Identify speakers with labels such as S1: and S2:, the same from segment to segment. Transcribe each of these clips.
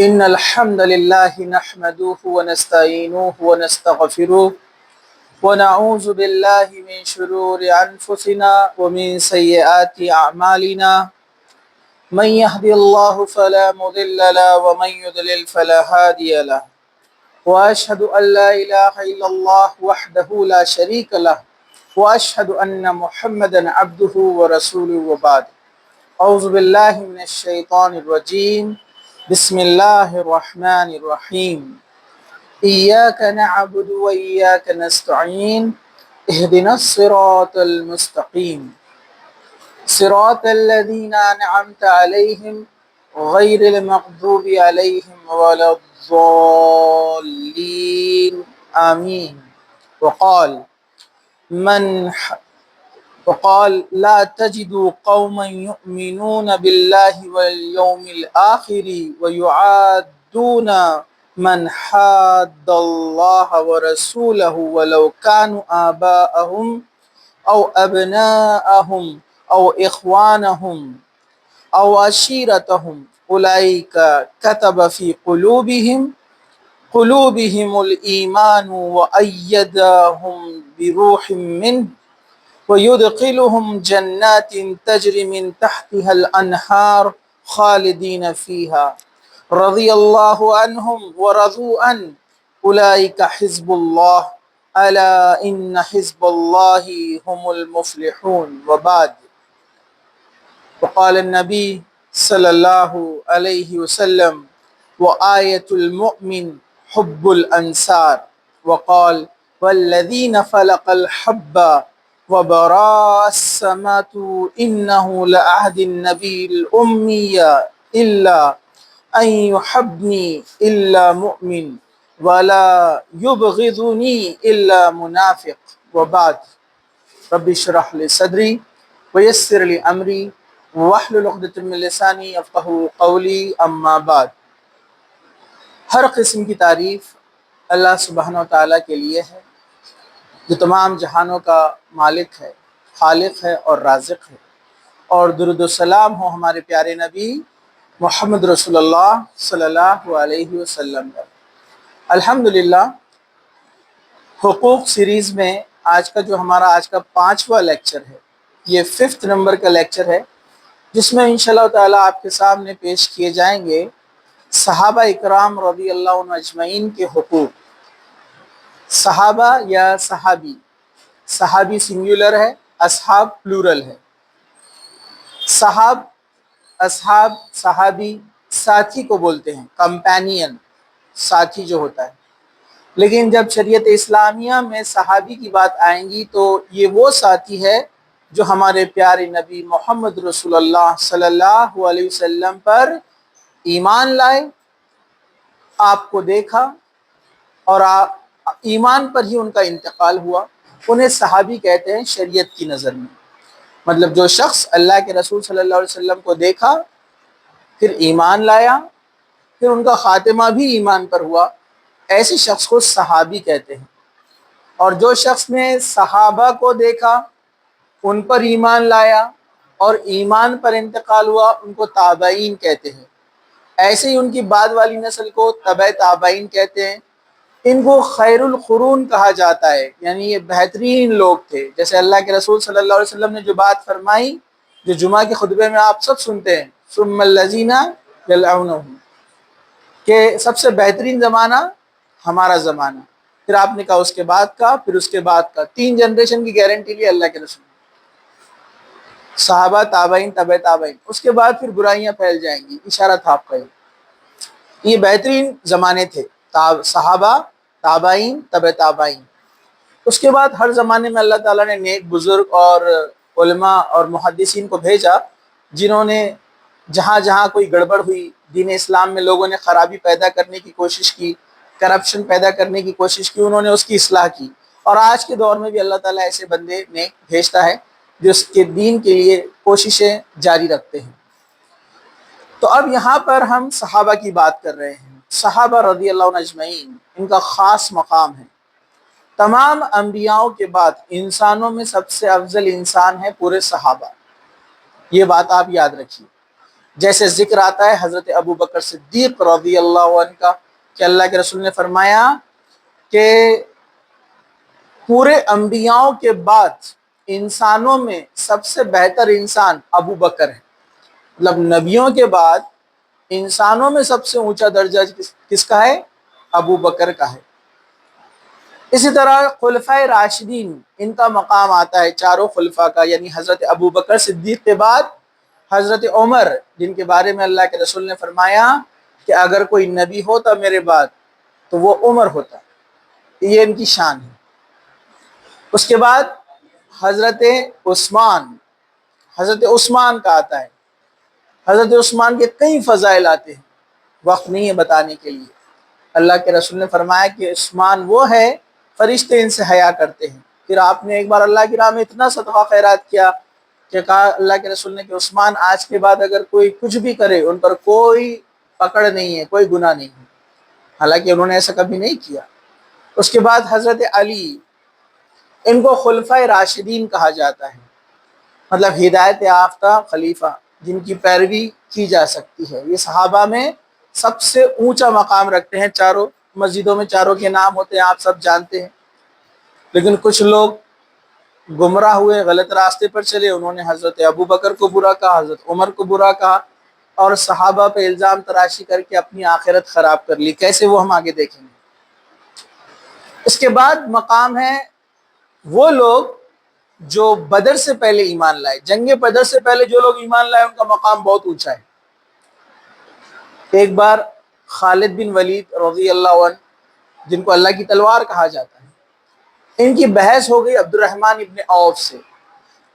S1: إن الحمد لله نحمده ونستعينه ونستغفره ونعوذ بالله من شرور أنفسنا ومن سيئات أعمالنا من يهدي الله فلا مضل له ومن يضلل فلا هادي له وأشهد أن لا إله إلا الله وحده لا شريك له وأشهد أن محمدا عبده ورسوله وبعد أعوذ بالله من الشيطان الرجيم بسم الله الرحمن الرحيم إياك نعبد وإياك نستعين اهدنا الصراط المستقيم صراط الذين أنعمت عليهم غير المغضوب عليهم ولا الضالين آمين وقال لا تجد قوما يؤمنون بالله واليوم الآخر ويعادون من حاد الله ورسوله ولو كانوا آباءهم أو أبناءهم أو إخوانهم أو عشيرتهم أولئك كتب في قلوبهم الإيمان وأيدهم بروح منه ويدخلهم جنات تجري من تحتها الأنهار خالدين فيها رضي الله عنهم ورضوا عنه أولئك حزب الله ألا إن حزب الله هم المفلحون وبعد وقال النبي صلى الله عليه وسلم وآية المؤمن حب الأنصار وقال والذين فلق الحب وبراء السمات إنه لعهد النبي الأمي إلا أن يحبني إلا مؤمن ولا يبغضني إلا منافق وبعد رب اشرح لي صدري ويسر لي أمري واحلل عقدة من لسانی یفقہوا قولی اما بعد۔ ہر قسم کی تعریف اللہ سبحانہ و تعالیٰ کے لیے ہے جو تمام جہانوں کا مالک ہے، خالق ہے اور رازق ہے، اور درود و سلام ہو ہمارے پیارے نبی محمد رسول اللہ صلی اللہ علیہ وسلم پر۔ الحمدللہ حقوق سیریز میں آج کا جو ہمارا آج کا 5واں لیکچر ہے، یہ 5 نمبر کا لیکچر ہے، جس میں انشاءاللہ تعالیٰ آپ کے سامنے پیش کیے جائیں گے صحابہ اکرام رضی اللہ عنہ اجمعین کے حقوق۔ صحابہ یا صحابی، صحابی سنگولر ہے، اصحاب پلورل ہے۔ اصحاب صحابی ساتھی کو بولتے ہیں، کمپینین، ساتھی جو ہوتا ہے۔ لیکن جب شریعت اسلامیہ میں صحابی کی بات آئیں گی تو یہ وہ ساتھی ہے جو ہمارے پیارے نبی محمد رسول اللہ صلی اللہ علیہ وسلم پر ایمان لائے، آپ کو دیکھا اور ایمان پر ہی ان کا انتقال ہوا، انہیں صحابی کہتے ہیں شریعت کی نظر میں۔ مطلب جو شخص اللہ کے رسول صلی اللہ علیہ وسلم کو دیکھا، پھر ایمان لایا، پھر ان کا خاتمہ بھی ایمان پر ہوا، ایسے شخص کو صحابی کہتے ہیں۔ اور جو شخص نے صحابہ کو دیکھا، ان پر ایمان لایا اور ایمان پر انتقال ہوا، ان کو تابعین کہتے ہیں۔ ایسے ہی ان کی بعد والی نسل کو تبع تابعین کہتے ہیں۔ ان کو خیر القرون کہا جاتا ہے، یعنی یہ بہترین لوگ تھے۔ جیسے اللہ کے رسول صلی اللہ علیہ وسلم نے جو بات فرمائی، جو جمعہ کے خطبے میں آپ سب سنتے ہیں، ثم الذین یلونہم، کہ سب سے بہترین زمانہ ہمارا زمانہ، پھر آپ نے کہا اس کے بعد کا، پھر اس کے بعد کا، 3 جنریشن کی گارنٹی لی اللہ کے رسول، صحابہ، تابعین، تبع تابعین، اس کے بعد پھر برائیاں پھیل جائیں گی، اشارہ تھا آپ کا۔ یہ بہترین زمانے تھے، صحابہ، تابعین، تبع تابعین۔ اس کے بعد ہر زمانے میں اللہ تعالیٰ نے نیک بزرگ اور علماء اور محدثین کو بھیجا، جنہوں نے جہاں جہاں کوئی گڑبڑ ہوئی دین اسلام میں، لوگوں نے خرابی پیدا کرنے کی کوشش کی، کرپشن پیدا کرنے کی کوشش کی، انہوں نے اس کی اصلاح کی۔ اور آج کے دور میں بھی اللہ تعالیٰ ایسے بندے نیک بھیجتا ہے جو اس کے دین کے لیے کوششیں جاری رکھتے ہیں۔ تو اب یہاں پر ہم صحابہ کی بات کر رہے ہیں۔ صحابہ رضی اللہ عنہ اجمعین، ان کا خاص مقام ہے۔ تمام انبیاؤں کے بعد انسانوں میں سب سے افضل انسان ہے پورے صحابہ، یہ بات آپ یاد رکھیے۔ جیسے ذکر آتا ہے حضرت ابو بکر صدیق رضی اللہ عنہ کا کہ اللہ کے رسول نے فرمایا کہ پورے انبیاؤں کے بعد انسانوں میں سب سے بہتر انسان ابو بکر ہے، مطلب نبیوں کے بعد انسانوں میں سب سے اونچا درجہ کس کا ہے؟ ابو بکر کا ہے۔ اسی طرح خلفائے راشدین، ان کا مقام آتا ہے چاروں خلفاء کا، یعنی حضرت ابو بکر صدیق کے بعد حضرت عمر، جن کے بارے میں اللہ کے رسول نے فرمایا کہ اگر کوئی نبی ہوتا میرے بعد تو وہ عمر ہوتا، یہ ان کی شان ہے۔ اس کے بعد حضرت عثمان، حضرت عثمان کا آتا ہے۔ حضرت عثمان کے کئی فضائل آتے ہیں، وقت نہیں ہے بتانے کے لیے۔ اللہ کے رسول نے فرمایا کہ عثمان وہ ہے فرشتے ان سے حیا کرتے ہیں۔ پھر آپ نے ایک بار اللہ کی راہ میں اتنا صدقہ خیرات کیا کہ کہا اللہ کے رسول نے کہ عثمان آج کے بعد اگر کوئی کچھ بھی کرے ان پر کوئی پکڑ نہیں ہے، کوئی گناہ نہیں ہے، حالانکہ انہوں نے ایسا کبھی نہیں کیا۔ اس کے بعد حضرت علی، ان کو خلفائے راشدین کہا جاتا ہے، مطلب ہدایت یافتہ خلیفہ جن کی پیروی کی جا سکتی ہے۔ یہ صحابہ میں سب سے اونچا مقام رکھتے ہیں۔ چاروں مسجدوں میں چاروں کے نام ہوتے ہیں، آپ سب جانتے ہیں، لیکن کچھ لوگ گمراہ ہوئے، غلط راستے پر چلے، انہوں نے حضرت ابو بکر کو برا کہا، حضرت عمر کو برا کہا، اور صحابہ پہ الزام تراشی کر کے اپنی آخرت خراب کر لی۔ کیسے، وہ ہم آگے دیکھیں گے۔ اس کے بعد مقام ہے وہ لوگ جو بدر سے پہلے ایمان لائے، جنگ بدر سے پہلے جو لوگ ایمان لائے ان کا مقام بہت اونچا ہے۔ ایک بار خالد بن ولید رضی اللہ عنہ، جن کو اللہ کی تلوار کہا جاتا ہے، ان کی بحث ہو گئی عبد الرحمن ابن عوف سے۔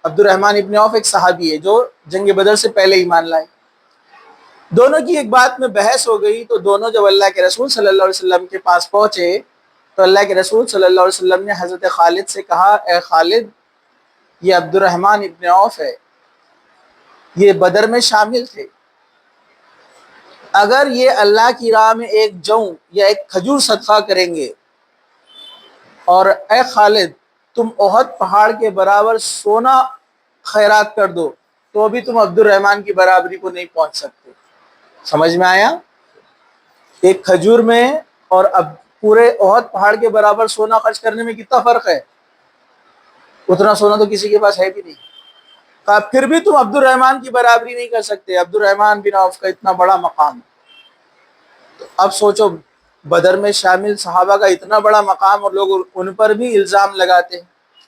S1: عبد الرحمن ابن عوف ایک صحابی ہے جو جنگ بدر سے پہلے ایمان لائے۔ دونوں کی ایک بات میں بحث ہو گئی، تو دونوں جب اللہ کے رسول صلی اللہ علیہ وسلم کے پاس پہنچے تو اللہ کے رسول صلی اللہ علیہ وسلم نے حضرت خالد سے کہا، اے خالد، یہ عبد الرحمن ابن عوف ہے، یہ بدر میں شامل تھے، اگر یہ اللہ کی راہ میں ایک جو یا ایک کھجور صدقہ کریں گے، اور اے خالد تم احد پہاڑ کے برابر سونا خیرات کر دو تو بھی تم عبد الرحمن کی برابری کو نہیں پہنچ سکتے۔ سمجھ میں آیا؟ ایک کھجور میں اور اب پورے احد پہاڑ کے برابر سونا خرچ کرنے میں کتنا فرق ہے؟ اتنا سونا تو کسی کے پاس ہے بھی نہیں، کہا پھر بھی تم عبد الرحمن کی برابری نہیں کر سکتے۔ عبد الرحمن بن عوف کا اتنا بڑا مقام، تو اب سوچو بدر میں شامل صحابہ کا اتنا بڑا مقام اور لوگ ان پر بھی الزام لگاتے ہیں،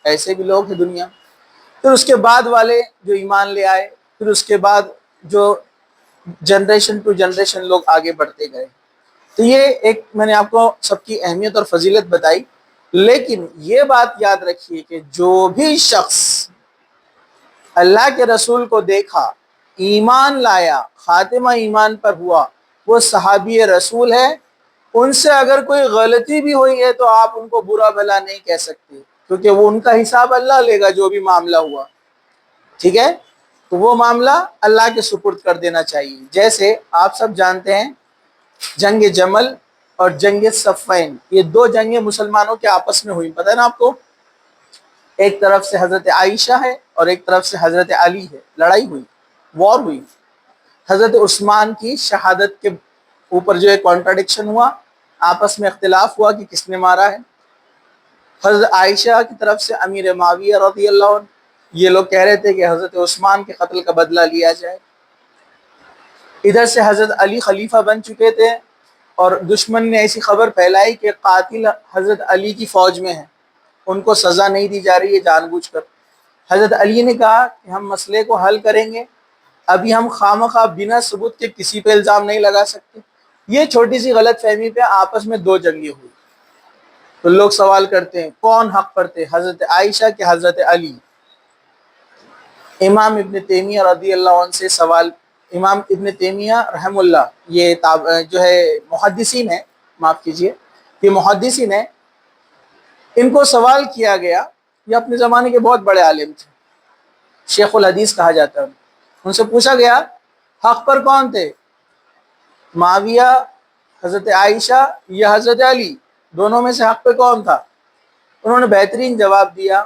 S1: ایسے بھی لوگ ہیں دنیا۔ پھر اس کے بعد والے جو ایمان لے آئے، پھر اس کے بعد جو جنریشن ٹو جنریشن لوگ آگے بڑھتے گئے۔ تو یہ ایک میں نے آپ کو سب کی اہمیت اور فضیلت بتائی، لیکن یہ بات یاد رکھیے کہ جو بھی شخص اللہ کے رسول کو دیکھا، ایمان لایا، خاتمہ ایمان پر ہوا، وہ صحابی رسول ہے۔ ان سے اگر کوئی غلطی بھی ہوئی ہے تو آپ ان کو برا بھلا نہیں کہہ سکتے، کیونکہ وہ ان کا حساب اللہ لے گا جو بھی معاملہ ہوا، ٹھیک ہے؟ تو وہ معاملہ اللہ کے سپرد کر دینا چاہیے۔ جیسے آپ سب جانتے ہیں جنگ جمل اور جنگ صفین، یہ دو جنگیں مسلمانوں کے آپس میں ہوئی، پتہ ہے نا آپ کو؟ ایک طرف سے حضرت عائشہ ہے اور ایک طرف سے حضرت علی ہے، لڑائی ہوئی، وار ہوئی۔ حضرت عثمان کی شہادت کے اوپر جو ایک کانٹراڈکشن ہوا، آپس میں اختلاف ہوا کہ کس نے مارا ہے۔ حضرت عائشہ کی طرف سے امیر معاویہ رضی اللہ عنہ، یہ لوگ کہہ رہے تھے کہ حضرت عثمان کے قتل کا بدلہ لیا جائے۔ ادھر سے حضرت علی خلیفہ بن چکے تھے اور دشمن نے ایسی خبر پھیلائی کہ قاتل حضرت علی کی فوج میں ہے، ان کو سزا نہیں دی جا رہی ہے جان بوجھ کر۔ حضرت علی نے کہا کہ ہم مسئلے کو حل کریں گے، ابھی ہم خواہ بنا ثبوت کے کسی پہ الزام نہیں لگا سکتے۔ یہ چھوٹی سی غلط فہمی پہ آپس میں دو جنگیں ہوئی۔ تو لوگ سوال کرتے ہیں کون حق پر تھے، حضرت عائشہ کہ حضرت علی؟ امام ابن تیمیہ رضی اللہ عنہ سے سوال، امام ابن تیمیہ رحم اللہ، یہ جو ہے محدثین ہیں، معاف کیجئے، یہ محدثین ہیں، ان کو سوال کیا گیا، یہ اپنے زمانے کے بہت بڑے عالم تھے، شیخ الحدیث کہا جاتا ہے، ان سے پوچھا گیا حق پر کون تھے، معاویہ، حضرت عائشہ یا حضرت علی؟ دونوں میں سے حق پہ کون تھا؟ انہوں نے بہترین جواب دیا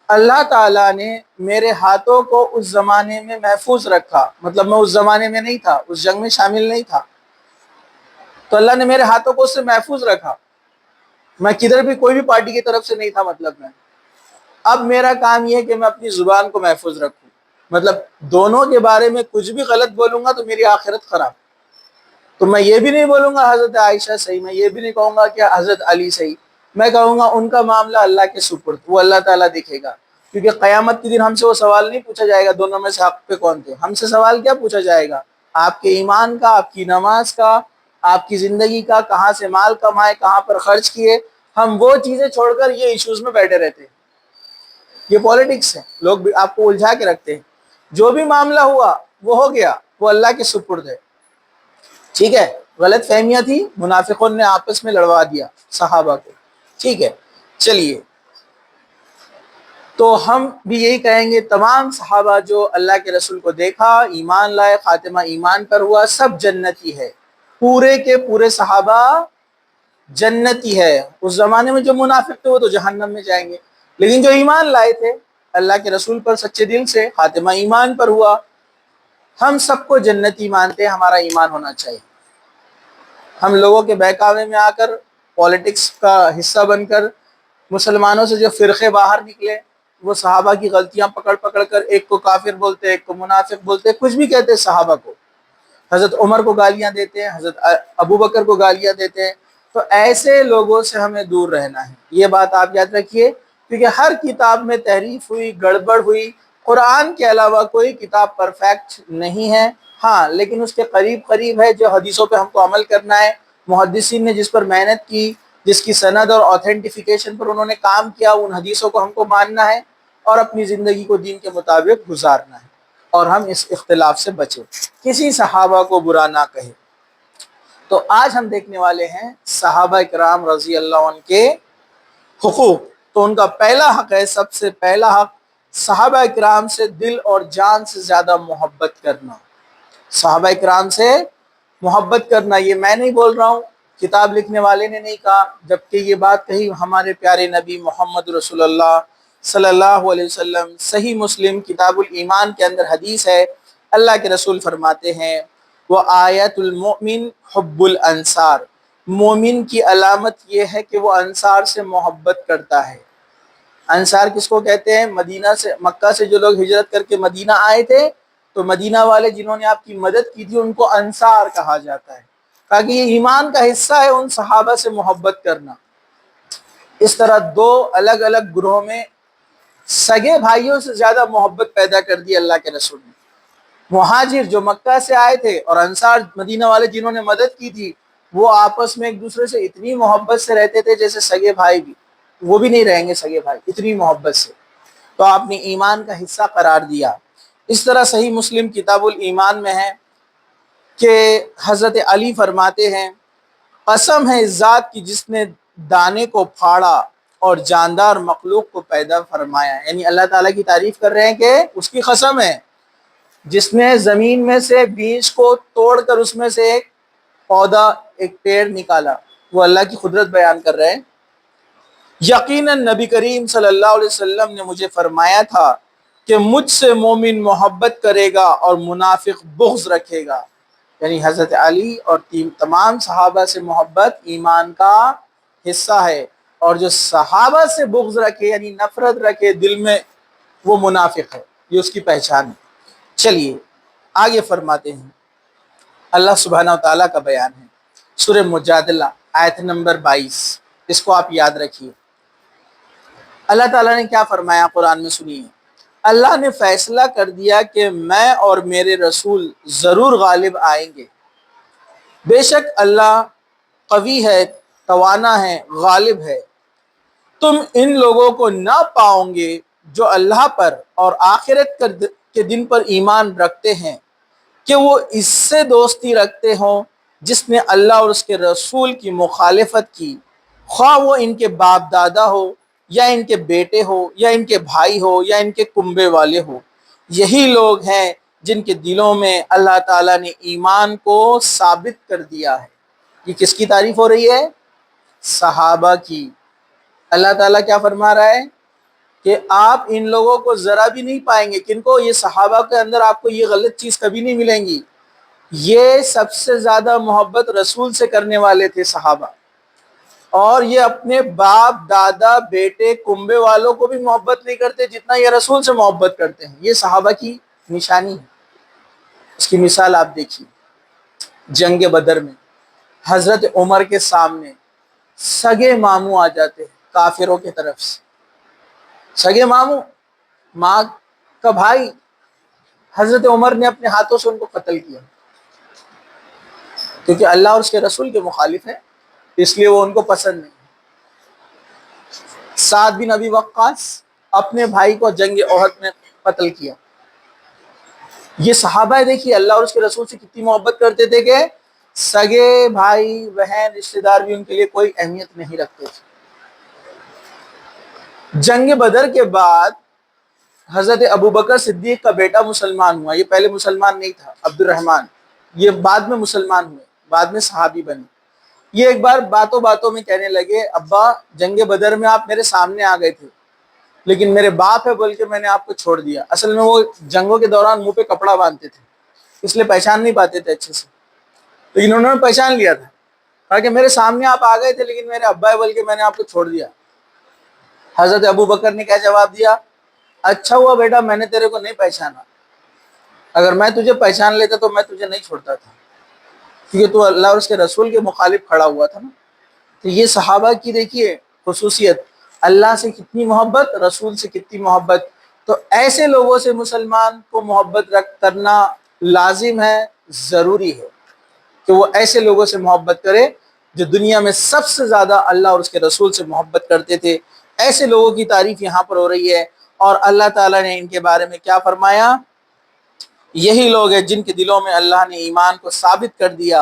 S1: اللہ تعالیٰ نے میرے ہاتھوں کو اس زمانے میں محفوظ رکھا، مطلب میں اس زمانے میں نہیں تھا، اس جنگ میں شامل نہیں تھا، تو اللہ نے میرے ہاتھوں کو اس سے محفوظ رکھا، میں کدھر بھی کوئی بھی پارٹی کی طرف سے نہیں تھا، مطلب میں اب میرا کام یہ ہے کہ میں اپنی زبان کو محفوظ رکھوں، مطلب دونوں کے بارے میں کچھ بھی غلط بولوں گا تو میری آخرت خراب، تو میں یہ بھی نہیں بولوں گا حضرت عائشہ صحیح، میں یہ بھی نہیں کہوں گا کہ حضرت علی صحیح، میں کہوں گا ان کا معاملہ اللہ کے سپرد، وہ اللہ تعالیٰ دیکھے گا، کیونکہ قیامت کے دن ہم سے وہ سوال نہیں پوچھا جائے گا دونوں میں سے حق پہ کون تھے، ہم سے سوال کیا پوچھا جائے گا؟ آپ کے ایمان کا، آپ کی نماز کا، آپ کی زندگی کا، کہاں سے مال کمائے، کہاں پر خرچ کیے، ہم وہ چیزیں چھوڑ کر یہ ایشوز میں بیٹھے رہتے ہیں، یہ پولیٹکس ہے، لوگ بھی آپ کو الجھا کے رکھتے ہیں، جو بھی معاملہ ہوا وہ ہو گیا، وہ اللہ کے سپرد ہے، ٹھیک ہے؟ غلط فہمیاں تھی، منافقوں نے آپس میں لڑوا دیا صحابہ کو، ٹھیک ہے؟ چلیے، تو ہم بھی یہی کہیں گے تمام صحابہ جو اللہ کے رسول کو دیکھا، ایمان لائے، خاتمہ ایمان پر ہوا، سب جنتی ہے، پورے کے پورے صحابہ جنتی ہے، اس زمانے میں جو منافق تھے وہ تو جہنم میں جائیں گے، لیکن جو ایمان لائے تھے اللہ کے رسول پر سچے دل سے، خاتمہ ایمان پر ہوا، ہم سب کو جنتی مانتے ہیں، ہمارا ایمان ہونا چاہیے۔ ہم لوگوں کے بہکاوے میں آ کر، پولیٹکس کا حصہ بن کر، مسلمانوں سے جو فرقے باہر نکلے، وہ صحابہ کی غلطیاں پکڑ پکڑ کر ایک کو کافر بولتے، ایک کو منافق بولتے، کچھ بھی کہتے صحابہ کو، حضرت عمر کو گالیاں دیتے ہیں، حضرت ابو بکر کو گالیاں دیتے ہیں، تو ایسے لوگوں سے ہمیں دور رہنا ہے، یہ بات آپ یاد رکھیے، کیونکہ ہر کتاب میں تحریف ہوئی، گڑبڑ ہوئی، قرآن کے علاوہ کوئی کتاب پرفیکٹ نہیں ہے، ہاں لیکن اس کے قریب قریب ہے، جو حدیثوں پہ ہم کو عمل کرنا ہے، محدثین نے جس پر محنت کی، جس کی سند اور آتھینٹیفیکیشن پر انہوں نے کام کیا، ان حدیثوں کو ہم کو ماننا ہے اور اپنی زندگی کو دین کے مطابق گزارنا ہے، اور ہم اس اختلاف سے بچیں، کسی صحابہ کو برا نہ کہیں۔ تو آج ہم دیکھنے والے ہیں صحابہ کرام رضی اللہ عنہ کے حقوق، تو ان کا پہلا حق ہے، سب سے پہلا حق، صحابہ کرام سے دل اور جان سے زیادہ محبت کرنا، صحابہ کرام سے محبت کرنا، یہ میں نہیں بول رہا ہوں، کتاب لکھنے والے نے نہیں کہا، جبکہ یہ بات کہی ہمارے پیارے نبی محمد رسول اللہ صلی اللہ علیہ وسلم، صحیح مسلم کتاب الایمان کے اندر حدیث ہے، اللہ کے رسول فرماتے ہیں، وَآیَةُ الْمُؤْمِنِ حُبُّ الْأَنصَارِ، مومن کی علامت یہ ہے کہ وہ انصار سے محبت کرتا ہے۔ انصار کس کو کہتے ہیں؟ مدینہ سے، مکہ سے جو لوگ ہجرت کر کے مدینہ آئے تھے، تو مدینہ والے جنہوں نے آپ کی مدد کی تھی ان کو انصار کہا جاتا ہے، تاکہ یہ ایمان کا حصہ ہے ان صحابہ سے محبت کرنا۔ اس طرح دو الگ الگ گروہوں میں سگے بھائیوں سے زیادہ محبت پیدا کر دی اللہ کے رسول نے۔ مہاجر جو مکہ سے آئے تھے اور انصار مدینہ والے جنہوں نے مدد کی تھی، وہ آپس میں ایک دوسرے سے اتنی محبت سے رہتے تھے جیسے سگے بھائی بھی، وہ بھی نہیں رہیں گے سگے بھائی، اتنی محبت سے، تو آپ نے ایمان کا حصہ قرار دیا۔ اس طرح صحیح مسلم کتاب الایمان میں ہے کہ حضرت علی فرماتے ہیں، قسم ہے اس ذات کی جس نے دانے کو پھاڑا اور جاندار مخلوق کو پیدا فرمایا، یعنی اللہ تعالیٰ کی تعریف کر رہے ہیں کہ اس کی قسم ہے جس نے زمین میں سے بیج کو توڑ کر اس میں سے ایک پودا، ایک پیڑ نکالا، وہ اللہ کی قدرت بیان کر رہے ہیں۔ یقیناً نبی کریم صلی اللہ علیہ وسلم نے مجھے فرمایا تھا کہ مجھ سے مومن محبت کرے گا اور منافق بغض رکھے گا، یعنی حضرت علی اور تمام صحابہ سے محبت ایمان کا حصہ ہے، اور جو صحابہ سے بغض رکھے یعنی نفرت رکھے دل میں، وہ منافق ہے، یہ اس کی پہچان ہے۔ چلیے آگے فرماتے ہیں، اللہ سبحانہ و تعالیٰ کا بیان ہے، سورہ مجادلہ آیت نمبر 22، اس کو آپ یاد رکھیے۔ اللہ تعالیٰ نے کیا فرمایا قرآن میں، سنیے، اللہ نے فیصلہ کر دیا کہ میں اور میرے رسول ضرور غالب آئیں گے، بے شک اللہ قوی ہے، توانا ہے، غالب ہے، تم ان لوگوں کو نہ پاؤ گے جو اللہ پر اور آخرت کے دن پر ایمان رکھتے ہیں کہ وہ اس سے دوستی رکھتے ہوں جس نے اللہ اور اس کے رسول کی مخالفت کی، خواہ وہ ان کے باپ دادا ہو یا ان کے بیٹے ہو یا ان کے بھائی ہو یا ان کے کنبے والے ہو، یہی لوگ ہیں جن کے دلوں میں اللہ تعالیٰ نے ایمان کو ثابت کر دیا ہے۔ یہ کس کی تعریف ہو رہی ہے؟ صحابہ کی۔ اللہ تعالیٰ کیا فرما رہا ہے؟ کہ آپ ان لوگوں کو ذرا بھی نہیں پائیں گے، کن کو؟ یہ صحابہ کے اندر آپ کو یہ غلط چیز کبھی نہیں ملیں گی۔ یہ سب سے زیادہ محبت رسول سے کرنے والے تھے صحابہ، اور یہ اپنے باپ دادا بیٹے کنبے والوں کو بھی محبت نہیں کرتے جتنا یہ رسول سے محبت کرتے ہیں۔ یہ صحابہ کی نشانی ہے۔ اس کی مثال آپ دیکھیے، جنگ بدر میں حضرت عمر کے سامنے سگے ماموں آ جاتے ہیں کافروں کی طرف سے، سگے ماموں، ماں کا بھائی، حضرت عمر نے اپنے ہاتھوں سے ان کو قتل کیا، کیونکہ اللہ اور اس کے رسول کے مخالف ہیں، اس لیے وہ ان کو پسند نہیں۔ سعد بن ابی وقاص اپنے بھائی کو جنگ احد میں قتل کیا۔ یہ صحابہ دیکھیے اللہ اور اس کے رسول سے کتنی محبت کرتے تھے کہ سگے بھائی بہن رشتہ دار بھی ان کے لیے کوئی اہمیت نہیں رکھتے تھے۔ جنگ بدر کے بعد حضرت ابوبکر صدیق کا بیٹا مسلمان ہوا۔ یہ پہلے مسلمان نہیں تھا، عبد الرحمن، یہ بعد میں مسلمان ہوئے، بعد میں صحابی بنے۔ یہ ایک بار باتوں باتوں میں کہنے لگے، ابا جنگ بدر میں آپ میرے سامنے آ گئے تھے، لیکن میرے باپ ہے بول کے میں نے آپ کو چھوڑ دیا۔ اصل میں وہ جنگوں کے دوران منہ پہ کپڑا باندھتے تھے، اس لیے پہچان نہیں پاتے تھے اچھے سے، لیکن انہوں نے پہچان لیا تھا، کہا کہ میرے سامنے آپ آ گئے تھے لیکن میرے ابا ہے بول کے میں نے آپ کو چھوڑ دیا۔ حضرت ابوبکر نے کیا جواب دیا؟ اچھا ہوا بیٹا میں نے تیرے کو نہیں پہچانا، اگر میں تجھے پہچان لیتا تو میں تجھے نہیں چھوڑتا تھا، کیونکہ تو اللہ اور اس کے رسول کے مخالف کھڑا ہوا تھا نا۔ تو یہ صحابہ کی دیکھیے خصوصیت، اللہ سے کتنی محبت، رسول سے کتنی محبت۔ تو ایسے لوگوں سے مسلمان کو محبت کرنا لازم ہے، ضروری ہے کہ وہ ایسے لوگوں سے محبت کرے جو دنیا میں سب سے زیادہ اللہ اور اس کے رسول سے محبت کرتے تھے۔ ایسے لوگوں کی تعریف یہاں پر ہو رہی ہے، اور اللہ تعالیٰ نے ان کے بارے میں کیا فرمایا؟ یہی لوگ ہیں جن کے دلوں میں اللہ نے ایمان کو ثابت کر دیا،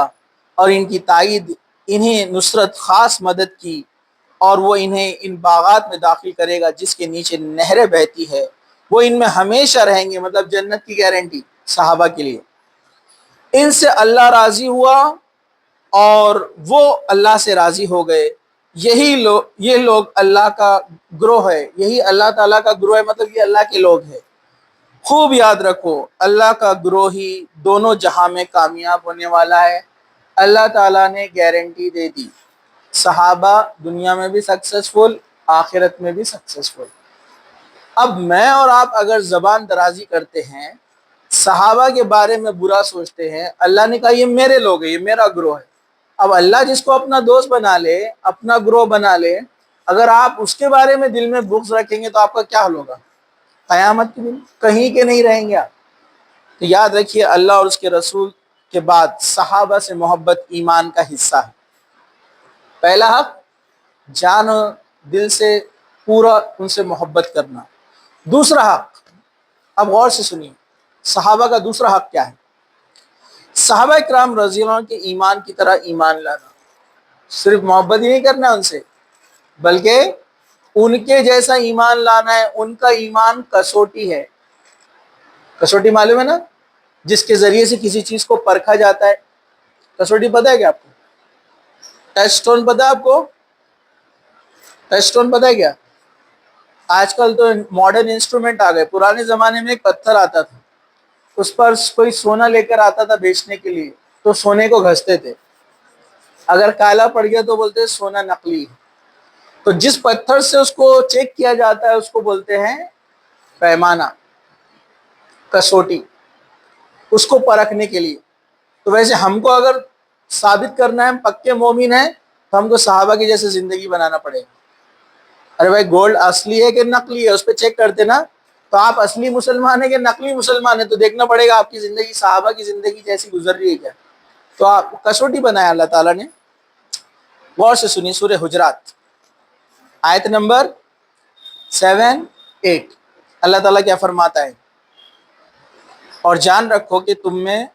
S1: اور ان کی تائید، انہیں نصرت، خاص مدد کی، اور وہ انہیں ان باغات میں داخل کرے گا جس کے نیچے نہریں بہتی ہے، وہ ان میں ہمیشہ رہیں گے، مطلب جنت کی گارنٹی صحابہ کے لیے۔ ان سے اللہ راضی ہوا اور وہ اللہ سے راضی ہو گئے۔ یہ لوگ اللہ کا گروہ ہے، یہی اللہ تعالیٰ کا گروہ ہے، مطلب یہ اللہ کے لوگ ہیں۔ خوب یاد رکھو، اللہ کا گروہ ہی دونوں جہاں میں کامیاب ہونے والا ہے۔ اللہ تعالیٰ نے گارنٹی دے دی، صحابہ دنیا میں بھی سکسیسفل، آخرت میں بھی سکسیسفل۔ اب میں اور آپ اگر زبان درازی کرتے ہیں، صحابہ کے بارے میں برا سوچتے ہیں، اللہ نے کہا یہ میرے لوگ ہیں، یہ میرا گروہ ہے۔ اب اللہ جس کو اپنا دوست بنا لے، اپنا گروہ بنا لے، اگر آپ اس کے بارے میں دل میں بغض رکھیں گے تو آپ کا کیا حل ہوگا؟ قیامت کے دن کہیں کے نہیں رہیں گے آپ۔ تو یاد رکھیے اللہ اور اس کے رسول کے بعد صحابہ سے محبت ایمان کا حصہ ہے۔ پہلا حق جان و دل سے پورا ان سے محبت کرنا۔ دوسرا حق، اب غور سے سنیے، صحابہ کا دوسرا حق کیا ہے؟ صحابہ اکرام رضی اللہ عنہ کے ایمان کی طرح ایمان لانا، صرف محبت ہی نہیں کرنا ان سے، بلکہ ان کے جیسا ایمان لانا ہے۔ ان کا ایمان کسوٹی ہے، کسوٹی معلوم ہے نا، جس کے ذریعے سے کسی چیز کو پرکھا جاتا ہے۔ کسوٹی پتہ ہے کیا آپ کو؟ ٹچ سٹون پتہ ہے آپ کو؟ ٹچ سٹون پتہ ہے کیا؟ آج کل تو ماڈرن انسٹرومنٹ آ گئے، پرانے زمانے میں ایک پتھر آتا تھا، اس پر کوئی سونا لے کر آتا تھا بیچنے کے لیے، تو سونے کو گھستے تھے، اگر کالا پڑ گیا تو بولتے ہیں سونا نقلی ہے۔ تو جس پتھر سے اس کو چیک کیا جاتا ہے اس کو بولتے ہیں پیمانہ، کسوٹی، اس کو پرکھنے کے لیے۔ تو ویسے ہم کو اگر ثابت کرنا ہے ہم پکے مومن ہیں تو ہم کو صحابہ کی جیسے زندگی بنانا پڑے گا۔ ارے بھائی گولڈ اصلی ہے کہ نقلی ہے، اس پہ چیک کرتے نا، تو آپ اصلی مسلمان ہیں کہ نقلی مسلمان ہیں، تو دیکھنا پڑے گا آپ کی زندگی صحابہ کی زندگی جیسی گزر رہی ہے کیا۔ تو آپ کسوٹی بنایا اللہ تعالیٰ نے۔ غور سے سنیے سورہ حجرات آیت نمبر 7، 8، اللہ تعالیٰ کیا فرماتا ہے؟ اور جان رکھو کہ تم میں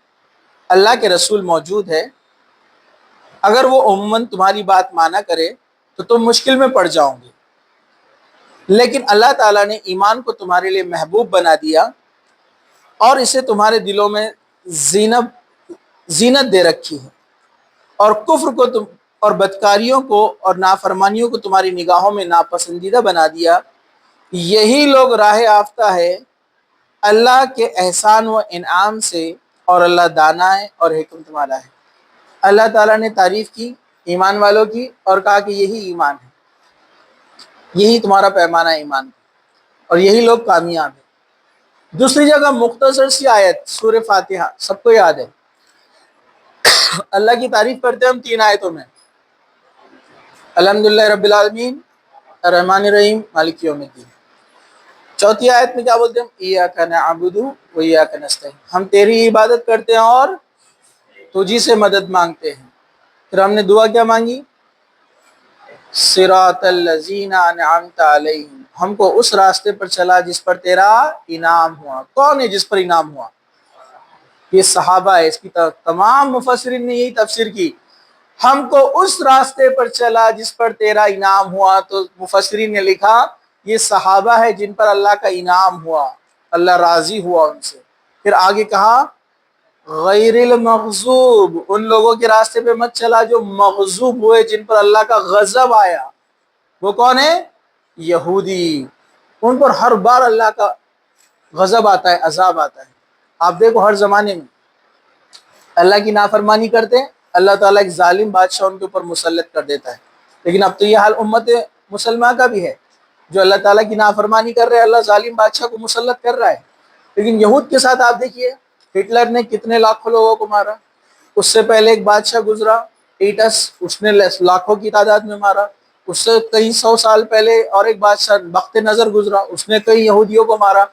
S1: اللہ کے رسول موجود ہے، اگر وہ عموماً تمہاری بات مانا کرے تو تم مشکل میں پڑ جاؤ گے، لیکن اللہ تعالیٰ نے ایمان کو تمہارے لیے محبوب بنا دیا اور اسے تمہارے دلوں میں زینت دے رکھی ہے، اور کفر کو اور بدکاریوں کو اور نافرمانیوں کو تمہاری نگاہوں میں ناپسندیدہ بنا دیا، یہی لوگ راہ یافتہ ہے اللہ کے احسان و انعام سے، اور اللہ دانا ہے اور حکمت والا ہے۔ اللہ تعالیٰ نے تعریف کی ایمان والوں کی اور کہا کہ یہی ایمان ہے، یہی تمہارا پیمانہ ایمان ہے، اور یہی لوگ کامیاب ہیں۔ دوسری جگہ مختصر سی آیت سورہ فاتحہ سب کو یاد ہے، اللہ کی تعریف کرتے ہیں ہم 3 آیتوں میں، الحمدللہ رب العالمین، الرحمن الرحیم، مالک یوم الدین۔ چوتھی آیت میں کیا بولتے ہیں؟ ایاک نعبد و ایاک نستعین، ہم تیری عبادت کرتے ہیں اور تجھی سے مدد مانگتے ہیں۔ پھر ہم نے دعا کیا مانگی؟ صراط الذین انعمت علیہم، ہم کو اس راستے پر چلا جس پر تیرا انعام ہوا۔ کون ہے جس پر انعام ہوا؟ یہ صحابہ ہے۔ اس کی تمام مفسرین نے یہی تفسیر کی، ہم کو اس راستے پر چلا جس پر تیرا انعام ہوا۔ تو مفسرین نے لکھا یہ صحابہ ہے جن پر اللہ کا انعام ہوا، اللہ راضی ہوا ان سے۔ پھر آگے کہا غیر المغضوب، ان لوگوں کے راستے پہ مت چلا جو مغضوب ہوئے، جن پر اللہ کا غضب آیا۔ وہ کون ہے؟ یہودی، ان پر ہر بار اللہ کا غضب آتا ہے، عذاب آتا ہے۔ آپ دیکھو ہر زمانے میں اللہ کی نافرمانی کرتے ہیں، اللہ تعالیٰ ایک ظالم بادشاہ ان کے اوپر مسلط کر دیتا ہے۔ لیکن اب تو یہ حال امت مسلمہ کا بھی ہے، جو اللہ تعالیٰ کی نافرمانی کر رہے ہیں، اللہ ظالم بادشاہ کو مسلط کر رہا ہے۔ لیکن یہود کے ساتھ آپ دیکھیے، ہٹلر نے کتنے لاکھوں لوگوں کو مارا، اس سے پہلے ایک بادشاہ گزرا ٹیٹس، اس نے لاکھوں کی تعداد میں مارا، اس سے کئی 100 سال پہلے اور ایک بادشاہ بخت نظر گزرا، اس نے کئی یہودیوں کو مارا۔